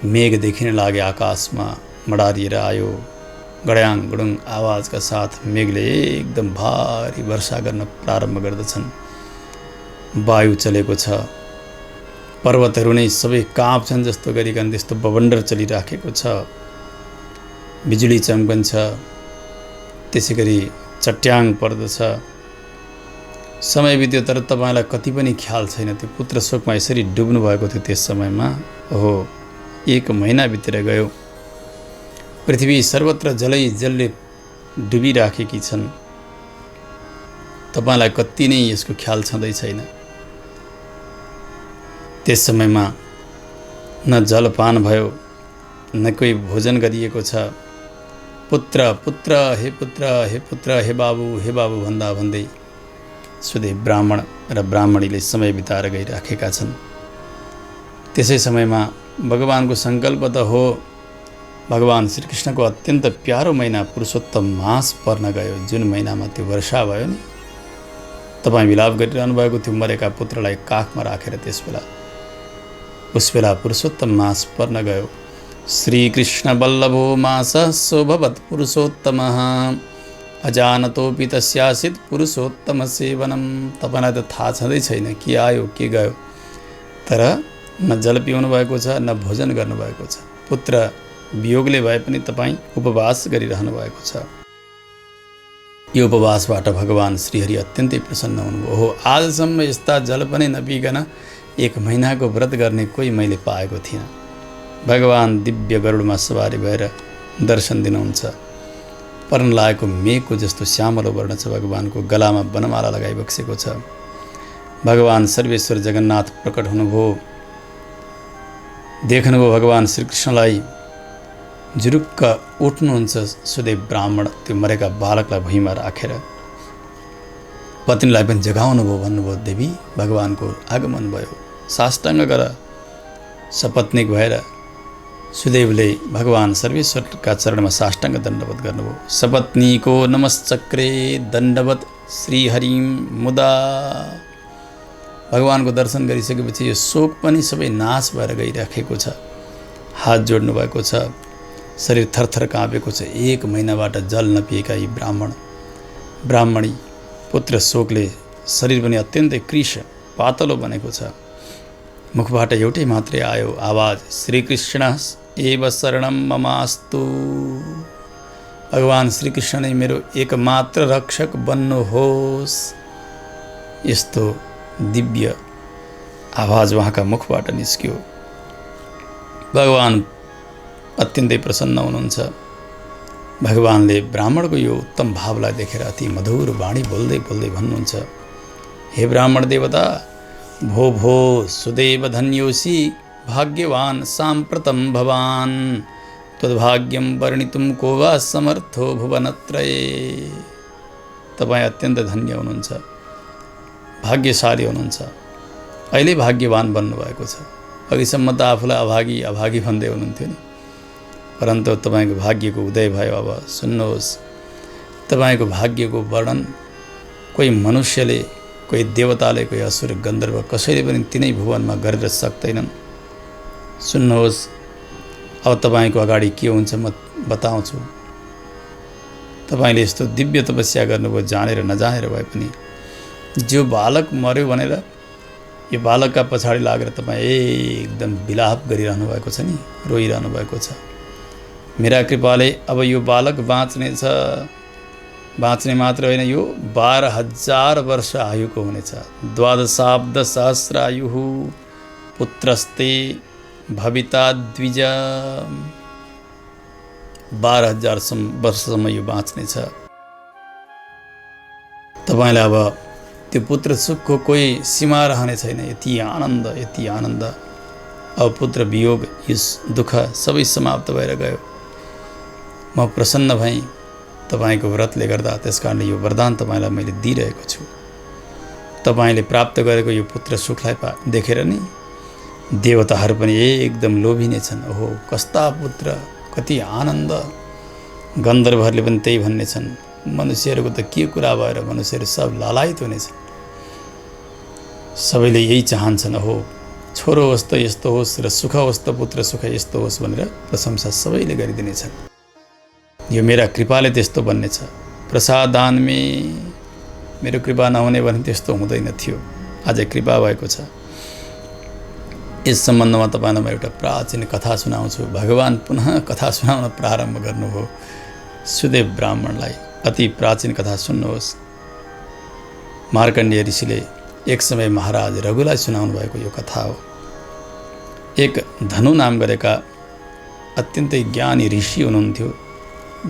मेघ देखिन लाग्यो, आकाशमा मडारिएर आयो। गड्याङ गुडुङ आवाजका साथ मेघले एकदम भारी वर्षा गर्न प्रारम्भ गर्दछन्। वायु चलेको छ, पर्वतहरू नै सबै काँप्छन् जस्तो गरिकन त्यस्तो बवण्डर चलिराखेको छ। बिजुली चम्कन्छ, त्यसै गरी चट्याङ पर्दछ। समय बित्यो तर तपाईँलाई कति पनि ख्याल छैन। त्यो पुत्र शोकमा यसरी डुब्नु भएको थियो त्यस समयमा। ओहो 1 महिना बितेर गयो। पृथ्वी सर्वत्र जलै जलले डुबिराखेकी छन्। तपाईलाई कति नै यसको ख्याल छँदै छैन। त्यस समयमा न जलपान भयो, न कोही भोजन गरिएको छ। पुत्र पुत्र हे पुत्र हे पुत्र हे बाबु भन्दा भन्दै सुदेव ब्राह्मण र ब्राह्मणीले समय बिताएर गइराखेका छन्। त्यसै समयमा भगवानको सङ्कल्प त हो, भगवान श्रीकृष्णको अत्यन्त प्यारो महिना पुरुषोत्तम मास पर्न गयो। जुन महिनामा त्यो वर्षा भयो नि, तपाईँ विलाप गरिरहनु भएको थियो मरेका पुत्रलाई काखमा राखेर। उस बेला पुरुषोत्तम मास पर्न गयो। श्रीकृष्ण बल्लभो मास शोभवत् पुरुषोत्तमः अजानतोपि तस्यासित पुरुषोत्तम सेवनम। तपाईँलाई त थाहा छँदै छैन के आयो के गयो, तर न जल पिउनु भएको छ, न भोजन गर्नुभएको छ। पुत्र वियोगले भए पनि तपाईँ उपवास गरिरहनु भएको छ। यो उपवासबाट भगवान श्रीहरि अत्यन्तै प्रसन्न हुनुभयो। हो, आजसम्म यस्ता जल पनि नपिकन 1 महिनाको व्रत गर्ने कोही मैले पाएको थिइनँ। भगवान दिव्य गरुडमा सवारी भएर दर्शन दिनुहुन्छ। पर्न लागेको मेघको जस्तो श्यामलो वर्ण छ। भगवानको गलामा वनमाला लगाइबक्सेको छ। भगवान सर्वेश्वर जगन्नाथ प्रकट हुनुभयो। देख्नुभयो भगवान श्रीकृष्णलाई जुरुक्क उठ्नुहुन्छ सुदेव ब्राह्मण त्यो मरेका बालकलाई भुइँमा राखेर। पत्नीलाई पनि जगाउनु भयो, भन्नुभयो देवी भगवानको आगमन भयो, साष्टाङ्ग गर। सपत्नीक भएर सुदेवले भगवान सर्वेश्वरका चरणमा साष्टाङ्ग दण्डवत गर्नुभयो। सपत्नीको नमश्चक्रे दण्डवत श्रीहरिम मुदा। भगवानको दर्शन गरिसकेपछि यो शोक पनि सबै नाश भएर गइराखेको छ। हात जोड्नु भएको छ, शरीर थरथर काँपेको छ। 1 महिनाबाट जल नपिएका यी ब्राह्मणी पुत्र शोकले शरीर पनि अत्यन्तै कृश पातलो बनेको छ। मुखबाट एउटै मात्रै आयो आवाज, श्रीकृष्ण एव शरणम ममास्तु। भगवान श्रीकृष्ण नै मेरो एकमात्र रक्षक बन्नुहोस्। यस्तो दिव्य आवाज उहाँका मुखबाट निस्क्यो। भगवान अत्यन्तै प्रसन्न हुनुहुन्छ। भगवानले ब्राह्मणको यो उत्तम भावलाई देखेर अति मधुर वाणी बोल्दै बोल्दै भन्नुहुन्छ, हे ब्राह्मण देवता, भो सुदेव धन्योसी भाग्यवान साम्प्रतं भवान तद्भाग्यम वर्णितुं को वा समर्थो भुवनत्रये। तपाईँ अत्यन्त धन्य हुनुहुन्छ, भाग्यशाली हुनुहुन्छ। अहिले भाग्यवान बन्नुभएको छ। अघिसम्म त आफूलाई अभागी भन्दै हुनुहुन्थ्यो नि, परन्तु तपाईँको भाग्यको उदय भयो। अब सुन्नुहोस्, तपाईँको भाग्यको वर्णन कोही मनुष्यले, कोही देवताले, कोही असुर गन्धर्व कसैले पनि तिनै भुवनमा गरेर सक्दैनन्। सुन्नुहोस्, अब तपाईँको अगाडि के हुन्छ म बताउँछु। तपाईँले यस्तो दिव्य तपस्या गर्नुभयो, जानेर नजानेर भए पनि। जो बालक मर्यो भनेर यो बालकका पछाडि लागेर तपाईँ एकदम विलाप गरिरहनु भएको छ नि, रोइरहनु भएको छ। मेरा कृपाले अब यो बालक बाँच्नेछ। बाँच्ने मात्र होइन, यो 12,000 वर्ष आयुको हुनेछ। 12 सहस्र आयुः पुत्रस्ते भविता द्विज। 12,000 वर्षसम्म यो बाँच्नेछ। तपाईँलाई अब त्यो पुत्र सुखको कोही सीमा रहने छैन। यति आनन्द। अब पुत्र वियोग, यस दुःख सबै समाप्त भएर गयो। म प्रसन्न भएँ तपाईँको व्रतले गर्दा। त्यसकारणले यो वरदान तपाईँलाई मैले दिइरहेको छु। तपाईँले प्राप्त गरेको यो पुत्र सुखलाई देखेर नि देवताहरू पनि एकदम लोभिने छन्। ओहो, कस्ता पुत्र, कति आनन्द। गन्धर्वहरूले पनि त्यही भन्ने छन्। मनुष्यहरूको त के कुरा भएर मनुष्यहरू सब लालायित हुनेछन्। सबैले यही चाहन्छन्, ओहो छोरो होस् त यस्तो होस् र सुख होस् त पुत्र सुख यस्तो होस् भनेर प्रशंसा सबैले गरिदिनेछन्। यो मेरा कृपाले त्यस्तो बन्नेछ। प्रसादानमे मेरो कृपा नहुने भने त्यस्तो हुँदैन थियो। आज कृपा भएको छ। यस सम्बन्धमा तपाईँलाई म एउटा प्राचीन कथा सुनाउँछु। भगवान पुनः कथा सुनाउन प्रारम्भ गर्नुभयो सुदेव ब्राह्मणलाई। अति प्राचीन कथा सुन्नुहोस्। मार्कण्डेय ऋषिले एक समय महाराज रघुलाई सुनाउनु भएको यो कथा हो। एक धनु नाम गरेका अत्यन्तै ज्ञानी ऋषि हुनुहुन्थ्यो,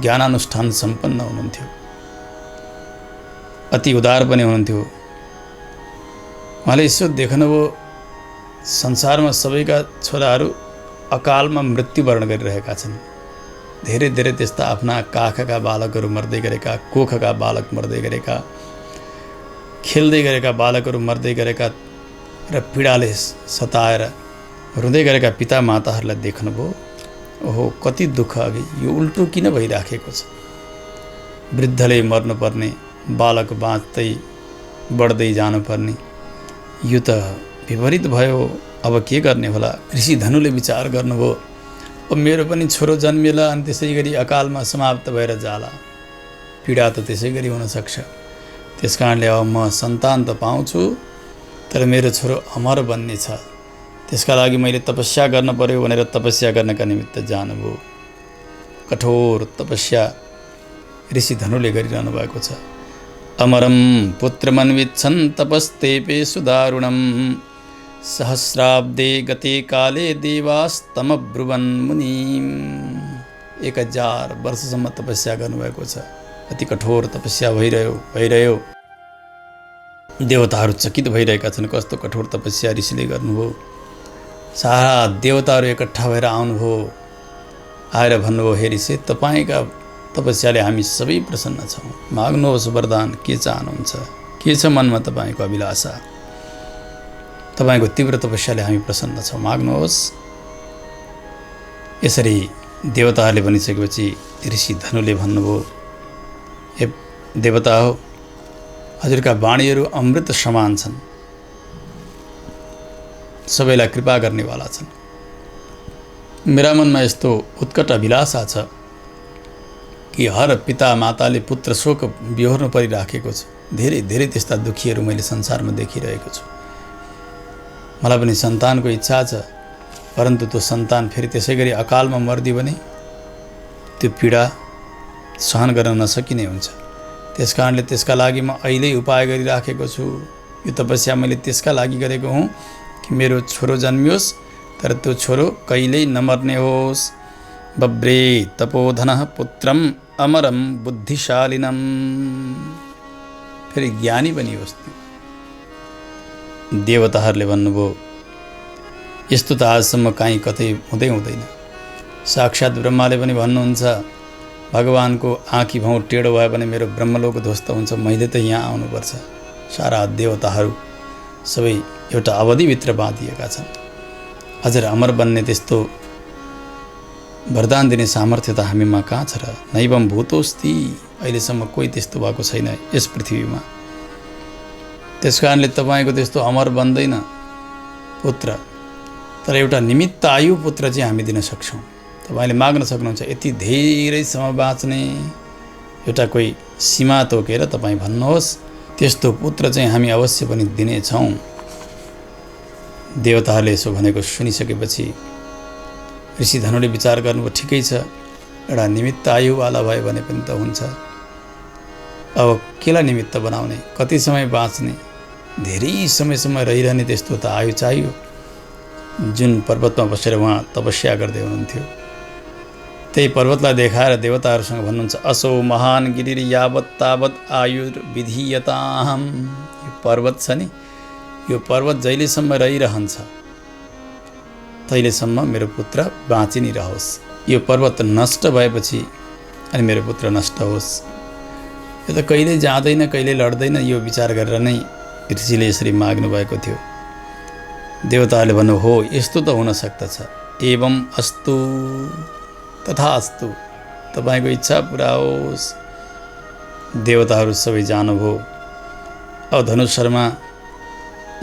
ज्ञानानुष्ठान सम्पन्न हुनुहुन्थ्यो, अति उदार पनि हुनुहुन्थ्यो। उहाँले यसो देख्नुभयो संसारमा सबैका छोराहरू अकालमा मृत्युवरण गरिरहेका छन्। धेरै धेरै त्यस्ता आफ्ना काखका बालकहरू मर्दै गरेका, कोखका बालक मर्दै गरेका, खेल्दै गरेका बालकहरू मर्दै गरेका र पीडाले सताएर रुँदै गरेका पिता माताहरूलाई देख्नुभयो। ओहो, कति दुःख अघि यो उल्टो किन भइराखेको छ? वृद्धले मर्नुपर्ने, बालक बाँच्दै बढ्दै जानुपर्ने, यो त विपरीत भयो। अब के गर्ने होला? ऋषि धनुले विचार गर्नुभयो, अब मेरो पनि छोरो जन्मिएला अनि त्यसै गरी अकालमा समाप्त भएर जाला। पीडा त त्यसै गरी हुनसक्छ। त्यस कारणले अब म सन्तान त पाउँछु, तर मेरो छोरो अमर बन्ने छ। त्यसका लागि मैले तपस्या गर्न पर्यो भनेर तपस्या गर्नका निमित्त जानुभयो। कठोर तपस्या ऋषि धनुले गरिरहनु भएको छ। अमरम पुत्रमन्विच्छन् तपस्तेपे सुदारुणम् सहस्राब्दे गते काले देवास्तमब्रुवन् मुनिम्। 1000 वर्षसम्म तपस्या गर्नुभएको छ। अति कठोर तपस्या भइरह्यो। देवताहरू चकित भइरहेका छन्, कस्तो कठोर तपस्या ऋषिले गर्नुभयो। सारा देवताहरू एकट्ठा भएर आउनुभयो। आएर भन्नुभयो, हे ऋषि, तपाईँका तपस्याले हामी सबै प्रसन्न छौँ। माग्नुहोस् वरदान, के चाहनुहुन्छ? के छ मनमा तपाईँको अभिलाषा? तपाईँको तीव्र तपस्याले हामी प्रसन्न छौँ, माग्नुहोस्। यसरी देवताहरूले भनिसकेपछि ऋषि धनुले भन्नुभयो, हे देवता हो, हजुरका वाणीहरू अमृत समान छन्, सबैलाई कृपा गर्नेवाला छन्। मेरा मनमा यस्तो उत्कट अभिलाषा छ कि हर पिता माताले पुत्र शोक बिहोर्नु परिराखेको छ। धेरै धेरै त्यस्ता दुखीहरू मैले संसारमा देखिरहेको छु। मलाई पनि सन्तानको इच्छा छ, परन्तु त्यो सन्तान फेरि त्यसै गरी अकालमा मर्दियो भने त्यो पीडा सहन गर्न नसकिने हुन्छ। त्यस कारणले त्यसका लागि म अहिले उपाय गरिराखेको छु। यो तपस्या मैले त्यसका लागि गरेको हुँ कि मेरो छोरो जन्मियोस्, तर त्यो छोरो कहिल्यै नमर्ने होस्। बब्रे तपोधनः पुत्रम अमरम बुद्धिशालिनम। फेरि ज्ञानी पनि होस्। देवताहरूले भन्नुभयो, यस्तो त आजसम्म काहीँ कतै हुँदैन। साक्षात् ब्रह्माले पनि भन्नुहुन्छ, भगवानको आँखी भाउ टेढो भयो भने मेरो ब्रह्मलोक ध्वस्त हुन्छ, मैले त यहाँ आउनुपर्छ। सारा देवताहरू सबै एउटा अवधिभित्र बाँधिएका छन्। हजुर अमर बन्ने त्यस्तो वरदान दिने सामर्थ्य त हामीमा कहाँ छ र? नैवम भूतोस्ति। अहिलेसम्म कोही त्यस्तो भएको छैन यस पृथ्वीमा। त्यस कारणले तपाईँको त्यस्तो अमर बन्दैन पुत्र, तर एउटा निमित्त आयु पुत्र चाहिँ हामी दिन सक्छौँ। तपाईँले माग्न सक्नुहुन्छ यति धेरैसम्म बाँच्ने एउटा कोही सीमा तोकेर तपाईँ भन्नुहोस्, त्यस्तो पुत्र चाहिँ हामी अवश्य पनि दिनेछौँ। देवताहरूले यसो भनेको सुनिसकेपछि ऋषि धनुले विचार गर्नुभयो, ठिकै छ, एउटा निमित्त आयुवाला भयो भने पनि त हुन्छ। अब केलाई निमित्त बनाउने? कति समय बाँच्ने? धेरै समयसम्म रहिरहने त्यस्तो त आयु चाहियो। जुन पर्वतमा बसेर उहाँ तपस्या गर्दै हुनुहुन्थ्यो, त्यही पर्वतलाई देखाएर देवताहरूसँग भन्नुहुन्छ, असो महान गिरिर यावत् तावत् आयुर्विधीयताहम्। यो पर्वत छ नि, यो पर्वत जहिलेसम्म रहिरहन्छ तहिलेसम्म मेरो पुत्र बाँचि नै रहोस्। यो पर्वत नष्ट भएपछि अनि मेरो पुत्र नष्ट होस्। यो त कहिले जाँदैन, कहिले लड्दैन, यो विचार गरेर नै ऋषिले यसरी माग्नु भएको थियो। देवताहरूले भन्नु, हो यस्तो त हुन सक्दछ। एवं अस्तु, तथास्तु, तपाईँको इच्छा पुरा होस्। देवताहरू सबै जानुभयो। अब धनु शर्मा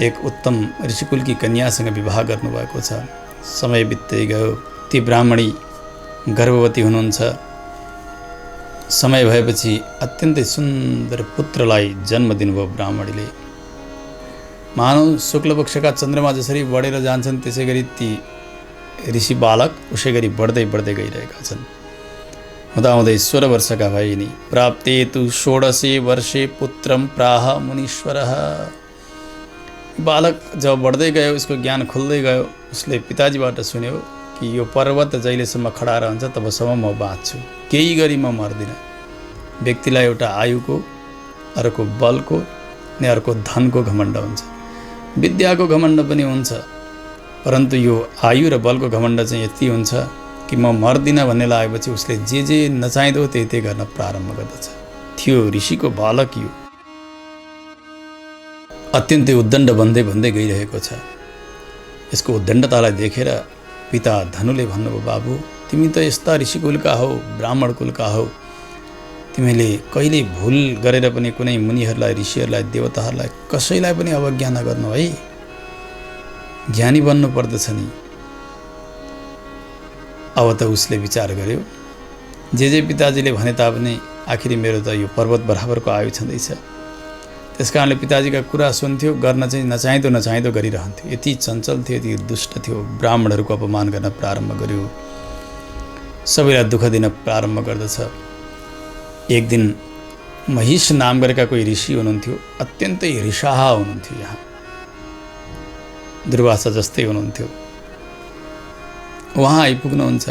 एक उत्तम ऋषिकुलकी कन्यासँग विवाह गर्नुभएको छ। समय बित्दै गयो। ती ब्राह्मणी गर्भवती हुनुहुन्छ। समय भएपछि अत्यन्तै सुन्दर पुत्रलाई जन्म दिनुभयो ब्राह्मणीले। मानव शुक्लपक्षका चन्द्रमा जसरी बढेर जान्छन् त्यसै गरी ती ऋषि बालक उसै गरी बढ्दै गइरहेका छन्। हुँदाहुँदै 16 वर्षका भइनी। प्राप्ते तु 16 वर्षे पुत्रम प्राह मुनीश्वरः। बालक जब बढ्दै गयो, उसको ज्ञान खुल्दै गयो, उसले पिताजीबाट सुन्यो, कि यो पर्वत जहिलेसम्म खडा रहन्छ तबसम्म म बाँच्छु, केही गरी म मर्दिनँ। व्यक्तिलाई एउटा आयुको, अर्को बलको अनि अर्को धनको घमण्ड हुन्छ, विद्याको घमण्ड पनि हुन्छ, परन्तु यो आयु र बलको घमण्ड चाहिँ यति हुन्छ कि म मर्दिनँ भन्ने लागेपछि उसले जे नचाहिँदो त्यही गर्न प्रारम्भ गर्दछ। थियो ऋषिको बालक यो अत्यन्तै उद्दण्ड भन्दै गइरहेको छ। यसको उद्दण्डतालाई देखेर पिता धनुले भन्नुभयो, बाबु तिमी त यस्ता ऋषि कुलका हौ, ब्राह्मण कुलका हौ, तिमीले कहिले भुल गरेर पनि कुनै मुनिहरूलाई, ऋषिहरूलाई, देवताहरूलाई कसैलाई पनि अवज्ञा नगर्नु है, ज्ञानी बन्नु पर्दछ नि। अब त उसले विचार गर्यो, जे पिताजीले भने तापनि आखिरी मेरो त यो पर्वत बराबरको आयु छँदैछ। त्यस कारणले पिताजीका कुरा सुन्थ्यो, गर्न चाहिँ नचाहिँदो गरिरहन्थ्यो। यति चञ्चल थियो, यति दुष्ट थियो, ब्राह्मणहरूको अपमान गर्न प्रारम्भ गर्यो, सबैलाई दुःख दिन प्रारम्भ गर्दछ। एक दिन महिष नाम गरेका कोही ऋषि हुनुहुन्थ्यो, अत्यन्तै रिसाहा हुनुहुन्थ्यो, यहाँ दुर्वासा जस्तै हुनुहुन्थ्यो। उहाँ आइपुग्नुहुन्छ,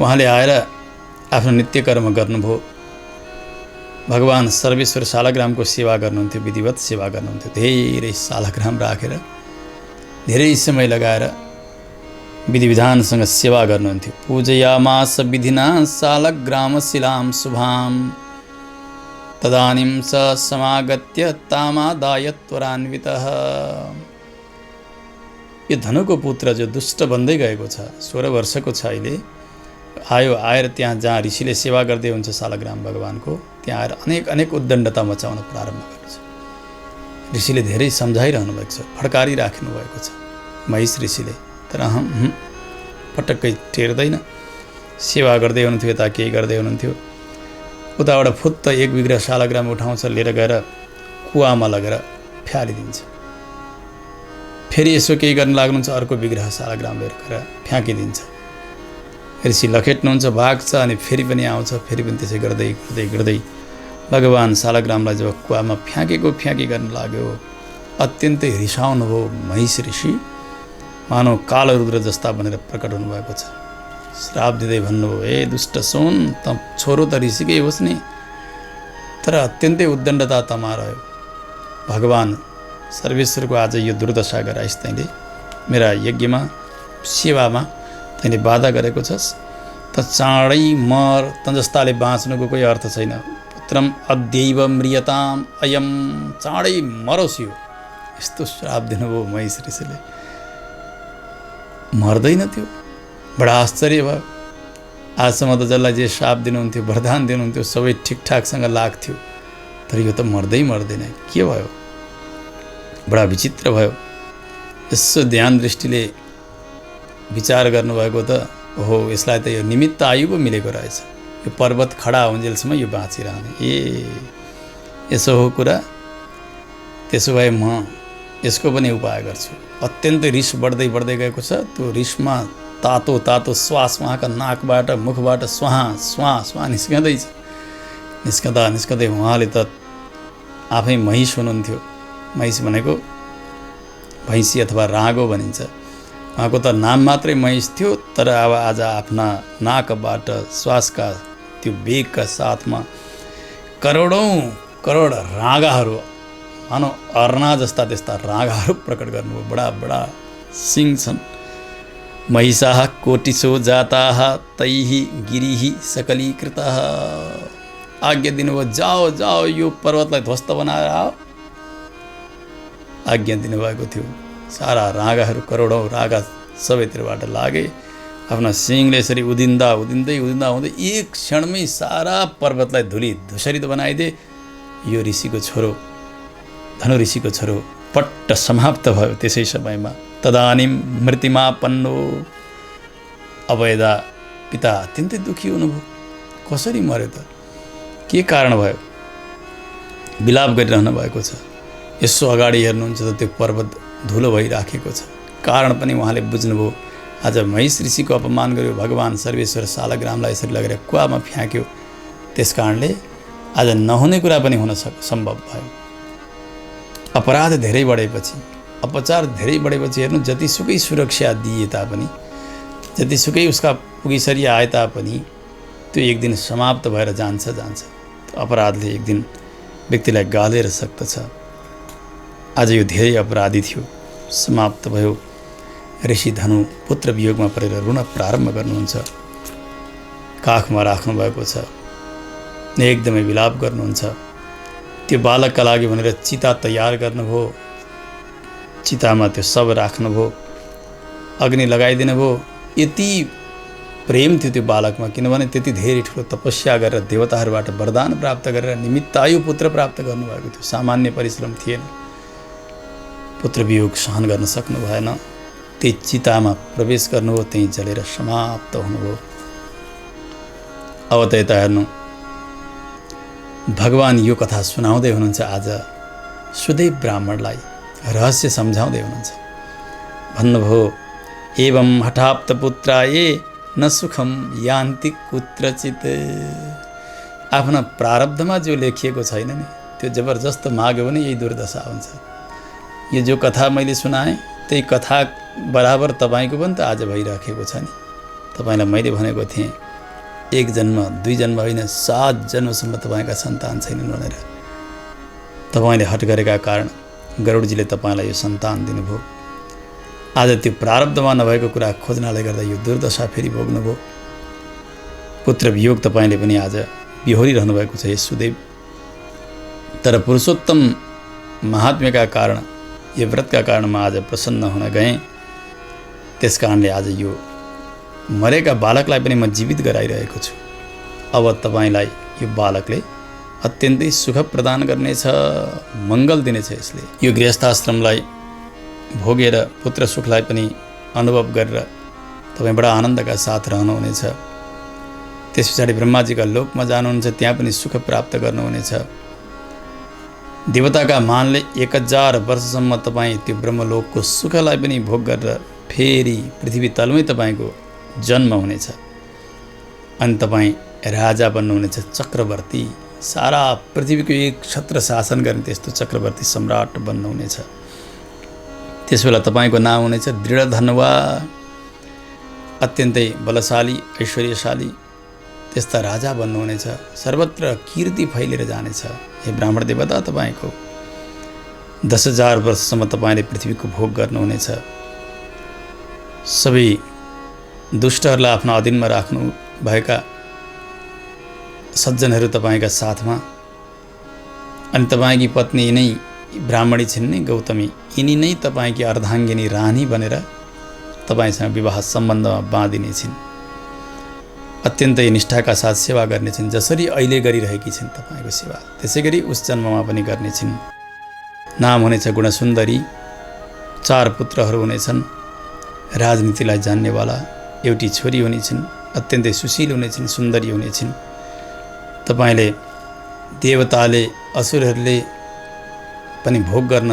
उहाँले आएर आफ्नो नित्य कर्म गर्नुभयो, भगवान सर्वेश्वर शालग्रामको सेवा गर्नुहुन्थ्यो, विधिवत सेवा गर्नुहुन्थ्यो। धेरै शालग्राम राखेर धेरै समय लगाएर विधिविधानसँग सेवा गर्नुहुन्थ्यो। पूजयामास विधिना शालग्रामशिलां शुभां तदानीं स समागत्य तामादाय त्वरान्वितः। यो धनुको पुत्र जो दुष्ट बन्दै गएको छ, 16 वर्षको छ अहिले, आएर त्यहाँ जहाँ ऋषिले सेवा गर्दै हुन्छ शालग्राम भगवानको, त्यहाँ आएर अनेक उद्दण्डता मचाउन प्रारम्भ गर्छ। ऋषिले धेरै सम्झाइरहनु भएको छ, फड्कारिराख्नु भएको छ महिष ऋषिले, तर पटक्कै टेर्दैन। सेवा गर्दै हुनुहुन्थ्यो, यता केही गर्दै हुनुहुन्थ्यो। उताबाट फुत्त 1 विग्रह शालग्राम उठाउँछ, लिएर गएर कुवामा लगेर फ्यालिदिन्छ। फेरि यसो केही गर्न लाग्नुहुन्छ, अर्को विग्रह शालग्राम लिएर गएर फ्याँकिदिन्छ। ऋषि लखेट्नुहुन्छ, भाग्छ, अनि फेरि पनि आउँछ, फेरि पनि त्यसै गर्दै भगवान शालग्रामलाई जब कुवामा फ्याँकी गर्न लाग्यो, अत्यन्तै रिसाउनु भयो महिष ऋषि, मानव कालरुद्र जस्ता भनेर प्रकट हुनुभएको छ। श्राप दिँदै भन्नुभयो, ए दुष्ट सुन, त छोरो त ऋषिकै होस् नि, तर अत्यन्तै उद्दण्डता तमा रह्यो। भगवान सर्वेश्वरको आज यो दुर्दशा गराइस्, तैँले मेरा यज्ञमा सेवामा तैँले बाधा गरेको छस्, त चाँडै मर, त जस्ताले बाँच्नुको कोही अर्थ छैन। पुत्रम अद्यैव म्रियताम अयम, चाँडै मरोस् यो। यस्तो श्राप दिनुभयो महिष ऋषिले। मर्दैन थियो, बडा आश्चर्य भयो। आजसम्म त जसलाई जे श्राप दिनुहुन्थ्यो, वरदान दिनुहुन्थ्यो, सबै ठिकठाकसँग लाग्थ्यो, तर यो त मर्दैन, के भयो? बडा विचित्र भयो। यसो ध्यान दृष्टिले विचार गर्नुभएको त, ओहो यसलाई त यो निमित्त आयु पो मिलेको रहेछ, यो पर्वत खडा हुन्जेलसम्म यो बाँचिरहने। यसो हो कुरा, त्यसो भए म यसको पनि उपाय गर्छु। अत्यन्तै रिस बढ्दै गएको छ। त्यो रिसमा तातो श्वास उहाँका नाकबाट मुखबाट स्वाहा निस्कँदैछ। निस्कँदै उहाँले त आफै महिष हुनुहुन्थ्यो। महिष भनेको भैँसी अथवा राँगो भनिन्छ। उहाँको त नाम मात्रै महिष थियो, तर अब आज आफ्ना नाकबाट श्वासका त्यो वेगका साथमा करोड राँगाहरू, मानव अर्ना जस्ता त्यस्ता राँगाहरू प्रकट गर्नुभयो। बडा सिंह छन्। महिषाः कोटिसो जाताः तैः गिरिः सकलीकृतः। आज्ञा दिनुभयो, जाओ यो पर्वतलाई ध्वस्त बनाएर आओ। आज्ञा दिनुभएको थियो। सारा राँगाहरू, करोडौँ राँगा सबैतिरबाट लागे। आफ्ना सिंहले यसरी उदिँदा हुँदै एक क्षणमै सारा पर्वतलाई धुली धुसरित बनाइदिए। यो ऋषिको छोरो, धनु ऋषिको छोरो पट्ट समाप्त भयो त्यसै समयमा। तदानीं मृत्युमापन्नो। अब यदा पिता अत्यन्तै दुःखी हुनुभयो। कसरी मर्यो त? के कारण भयो? विलाप गरिरहनु भएको छ। यसो अगाडि हेर्नुहुन्छ त त्यो पर्वत धुलो भइराखेको छ। कारण पनि उहाँले बुझ्नुभयो। आज महिष ऋषिको अपमान गर्यो, भगवान सर्वेश्वर शालग्रामलाई यसरी लगेर कुवामा फ्याँक्यो। त्यस कारणले आज नहुने कुरा पनि हुन सम्भव भयो। अपराध धेरै बढेपछि अपचार धेरै बढेपछि हेर्नु जतिसुकै सुरक्षा दिए तापनि, जतिसुकै उसका पुगिसरी आए तापनि त्यो एक दिन समाप्त भएर जान्छ। अपराधले एक दिन व्यक्तिलाई गालेर सक्दछ। आज यो धेरै अपराधी थियो, समाप्त भयो। ऋषि धनु पुत्र वियोगमा परेर रुन प्रारम्भ गर्नुहुन्छ। काखमा राख्नु भएको छ, एकदमै विलाप गर्नुहुन्छ। त्यो बालकका लागि भनेर चिता तयार गर्नुभयो, चितामा त्यो सब राख्नुभयो, अग्नि लगाइदिनु भयो। यति प्रेम थियो त्यो बालकमा, किनभने त्यति धेरै ठुलो तपस्या गरेर देवताहरूबाट वरदान प्राप्त गरेर निमित्तायु पुत्र प्राप्त गर्नुभएको थियो। सामान्य परिश्रम थिएन। पुत्र वियोग सहन गर्न सक्नु भएन, त्यही चितामा प्रवेश गर्नुभयो, त्यहीँ जलेर समाप्त हुनुभयो। अब त यता हेर्नु, भगवान् यो कथा सुनाउँदै हुनुहुन्छ आज सुदेव ब्राह्मणलाई, रहस्य सम्झाउँदै हुनुहुन्छ। भन्नुभयो एवं हठाप्त पुत्राये न सुखम यान्ति कुत्रचित। आफ्ना प्रारब्धमा जो लेखिएको छैन नि त्यो जबरजस्त माग्यो भने यही दुर्दशा हुन्छ। यो जो कथा मैले सुनाएँ त्यही कथा बराबर तपाईँको पनि त आज भइराखेको छ नि। तपाईँलाई मैले भनेको थिएँ 1 जन्म 2 जन्म होइन 7 जन्मसम्म तपाईँका सन्तान छैनन् भनेर। तपाईँले हट गरेका कारण गरुडजीले तपाईँलाई यो सन्तान दिनुभयो। आज त्यो प्रारब्धमा नभएको कुरा खोज्नले गर्दा यो दुर्दशा फेरि भोग्नुभयो। पुत्र वियोग तपाईँले पनि आज बिहोरिरहनु भएको छ यस सुदेव। तर पुरुषोत्तम महात्म्यका कारण, यो व्रतका कारण म आज प्रसन्न हुन गएँ। त्यस कारणले आज यो मरेका बालकलाई पनि म जीवित गराइरहेको छु। अब तपाईँलाई यो बालकले अत्यन्तै सुख प्रदान गर्नेछ, मङ्गल दिनेछ। यसले यो गृहस्थाश्रमलाई भोगेर पुत्र सुखलाई पनि अनुभव गरेर तपाईँ बडा आनन्दका साथ रहनुहुनेछ। त्यस पछाडि ब्रह्माजीका लोकमा जानुहुन्छ, त्यहाँ पनि सुख प्राप्त गर्नुहुनेछ। देवताका मानले 1000 वर्षसम्म तपाईँ त्यो ब्रह्मलोकको सुखलाई पनि भोग गरेर फेरि पृथ्वी तलमै तपाईँको जन्म हुनेछ। अनि तपाईँ राजा बन्नुहुनेछ, चक्रवर्ती। सारा पृथ्वीको एक छत्र शासन गर्ने त्यस्तो चक्रवर्ती सम्राट बन्नुहुनेछ। त्यसबेला तपाईँको नाम हुनेछ दृढधन्वा, अत्यन्तै बलशाली ऐश्वर्यशाली। त्यस्ता राजा बन्नुहुनेछ। सर्वत्र कीर्ति फैलिएर जानेछ। हे ब्राह्मण देवता, तपाईँको 10,000 वर्षसम्म तपाईँले पृथ्वीको भोग गर्नुहुनेछ। सबै दुष्टहरूलाई आफ्नो अधीनमा राख्नु भएका सज्जनहरू तपाईँका साथमा। अनि तपाईँकी पत्नी यिनै ब्राह्मणी छिन् नि, गौतमी, यिनी नै तपाईँकी अर्धाङ्गिनी रानी बनेर तपाईँसँग विवाह सम्बन्धमा बाँधिने छिन्। अत्यन्तै निष्ठाका साथ सेवा गर्ने छिन्। जसरी अहिले गरिरहेकी छिन् तपाईँको सेवा, त्यसै गरी उस जन्ममा पनि गर्ने छिन्। नाम हुनेछ गुणसुन्दरी। 4 पुत्रहरू हुनेछन्। राजनीतिलाई जान्नेवाला एउटी छोरी हुनेछिन्। अत्यन्तै सुशील हुनेछिन्, सुन्दरी हुनेछिन्। तपाईँले देवताले असुरहरूले पनि भोग गर्न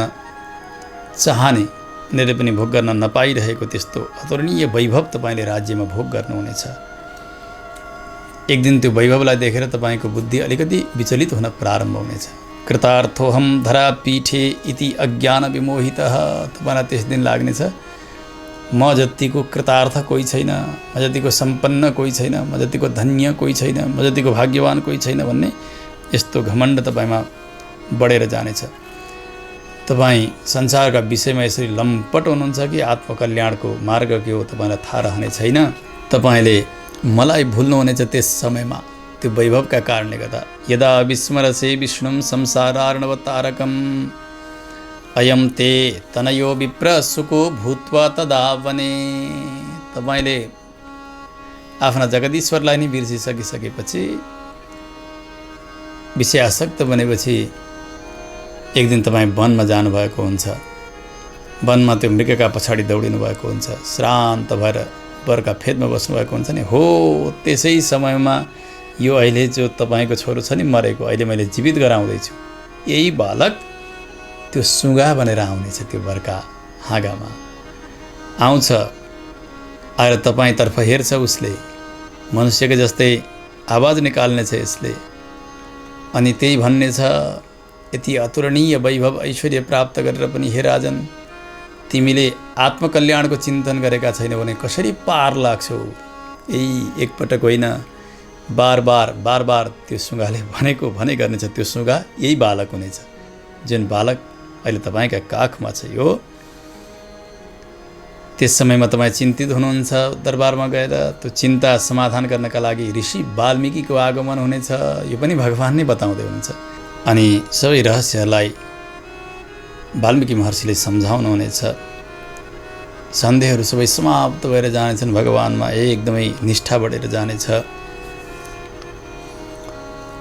चाहने, उनीहरूले पनि भोग गर्न नपाइरहेको त्यस्तो अतुलनीय वैभव तपाईँले राज्यमा भोग गर्नुहुनेछ। एक दिन त्यो वैभवलाई देखेर तपाईँको बुद्धि अलिकति विचलित हुन प्रारम्भ हुनेछ। कृतार्थोहम धरा पीठे इति अज्ञान विमोहितः। तपाईँलाई त्यस दिन लाग्नेछ म जतिको कृतार्थ कोही छैन, म जतिको सम्पन्न कोही छैन, म जतिको धन्य कोही छैन, म जतिको भाग्यवान कोही छैन भन्ने यस्तो घमण्ड तपाईँमा बढेर जानेछ। तपाईँ संसारका विषयमा यसरी लम्पट हुनुहुन्छ कि आत्मकल्याणको मार्ग के हो तपाईँलाई थाहा रहने छैन। तपाईँले मलाई भुल्नुहुनेछ त्यस समयमा त्यो वैभवका कारणले गर्दा। यदा विस्मरसे विष्णुं संसारार्णवतारकम् अयम ते तनयो विप्र सुको भूत्वा तदा वने। तपाईँले आफ्ना जगदीश्वरलाई नै बिर्सिसकिसकेपछि, विषयासक्त बनेपछि एक दिन तपाईँ वनमा जानुभएको हुन्छ। वनमा त्यो मृगका पछाडि दौडिनु भएको हुन्छ। श्रान्त भएर बरका फेदमा बस्नुभएको हुन्छ नि। हो त्यसै समयमा यो अहिले जो तपाईँको छोरो छ नि मरेको, अहिले मैले जीवित गराउँदैछु, यही बालक त्यो सुगा बनेर आउनेछ। त्यो बरका हाँगामा आउँछ, आएर तपाईँतर्फ हेर्छ। उसले मनुष्यको जस्तै आवाज निकाल्नेछ यसले। अनि त्यही भन्नेछ, यति अतुलनीय वैभव ऐश्वर्य प्राप्त गरेर पनि हे राजन, तिमीले आत्मकल्याणको चिन्तन गरेका छैनौ भने कसरी पार लाग्छौ? यही एकपटक होइन, बार बार त्यो सुगाले भने गर्नेछ। त्यो सुगा यही बालक हुनेछ, जुन बालक अहिले तपाईँका काखमा छ। यो त्यस समयमा तपाईँ चिन्तित हुनुहुन्छ, दरबारमा गएर त्यो चिन्ता समाधान गर्नका लागि ऋषि वाल्मीकिको आगमन हुनेछ। यो पनि भगवान नै बताउँदै हुनुहुन्छ। अनि सबै रहस्यहरूलाई वाल्मीकि महर्षिले सम्झाउनु हुनेछ। सन्देहहरू सबै समाप्त भएर जानेछन्, भगवानमा एकदमै निष्ठा बढेर जानेछ।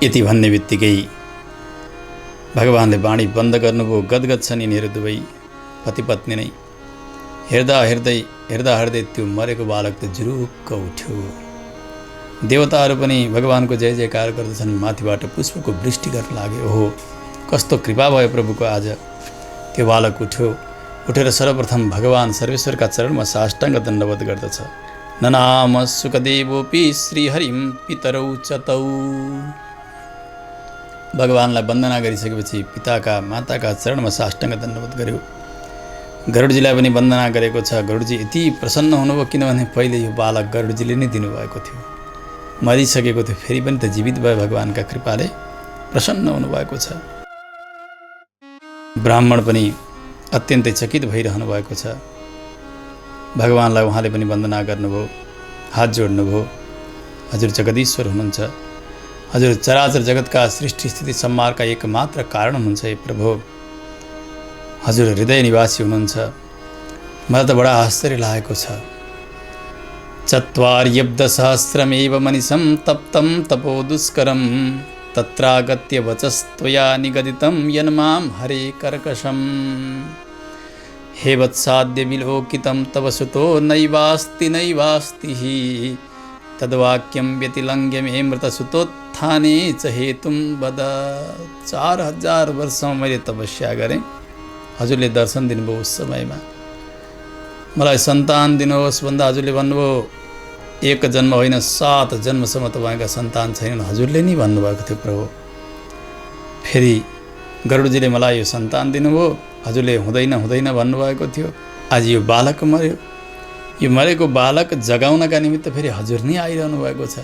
यति भन्ने बित्तिकै भगवानले वाणी बन्द गर्नुभयो। गदगद छन् यिनीहरू दुवै पति पत्नी नै। हेर्दा हेर्दै त्यो मरेको बालक त जुरुक्क उठ्यो। देवताहरू पनि भगवानको जय जयकार गर्दछन्। माथिबाट पुष्पको वृष्टि गर्न लाग्यो। ओहो, कस्तो कृपा भयो प्रभुको आज। त्यो बालक उठेर सर्वप्रथम भगवान सर्वेश्वरका चरणमा साष्टाङ्ग दण्डवत गर्दछ। ननाम सुखदेवोपि श्रीहरिम पितरौ चतौ। भगवानलाई वन्दना गरिसकेपछि पिताका माताका चरणमा साष्टाङ्ग दण्डवत गर्यो। गरुडजीलाई पनि वन्दना गरेको छ। गरुडजी यति प्रसन्न हुनुभयो किनभने पहिले यो बालक गरुडजीले नै दिनुभएको थियो, मरिसकेको थियो, फेरि पनि त जीवित भयो। भगवानका कृपाले प्रसन्न हुनुभएको छ। ब्राह्मण पनि अत्यन्तै चकित भइरहनु भएको छ। भगवानलाई उहाँले पनि वन्दना गर्नुभयो, हात जोड्नुभयो। हजुर जगदीश्वर हुनुहुन्छ। हजुर चराचर जगतका सृष्टि स्थिति संहारका एकमात्र कारण हुनुहुन्छ। हे प्रभु, हजुर हृदय निवासी हुनुहुन्छ। मलाई त बडा आश्चर्य लागेको छ। चत्वार्यब्दसहस्रमेव मनिषं तप्तं तपो दुष्करं तत्रागत्य वचस्त्वया निगदितं यन्मां हरे कर्कशम्। हे वत्साद्य विलोकितं तव सुतो नैवास्ति तद्वाक्यं व्यतिलङ्घ्य मे मृतसुतोत्थाने च हेतुं वद। 4000 वर्षमा मैले तपस्या गरेँ। हजुरले दर्शन दिनुभयो उस समयमा। मलाई सन्तान दिनुहोस् भन्दा हजुरले भन्नुभयो 1 जन्म होइन 7 जन्मसम्म तपाईँका सन्तान छैनन्। हजुरले नै भन्नुभएको थियो प्रभु। फेरि गरुडजीले मलाई यो सन्तान दिनुभयो। हजुरले हुँदैन भन्नुभएको थियो। आज यो बालक मर्यो। यो मरेको बालक जगाउनका निमित्त फेरि हजुर नै आइरहनु भएको छ।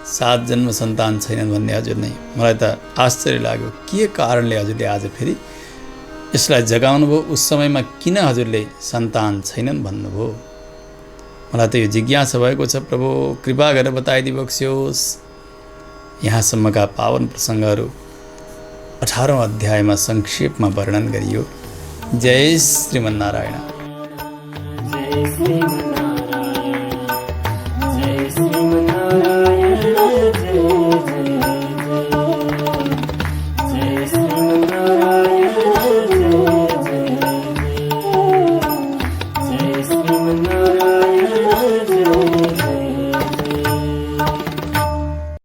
7 जन्म सन्तान छैनन् भन्ने हजुर नै। मलाई त आश्चर्य लाग्यो, के कारणले हजुरले आज फेरि यसलाई जगाउनु भयो? उस समयमा किन हजुरले सन्तान छैनन् भन्नुभयो? मलाई त यो जिज्ञासा भएको छ। प्रभु कृपा गरेर बताइदिबक्स्योस्। यहाँसम्मका पावन प्रसङ्गहरू 18औं अध्यायमा संक्षेपमा वर्णन गरियो। जय श्रीमन्नारायण।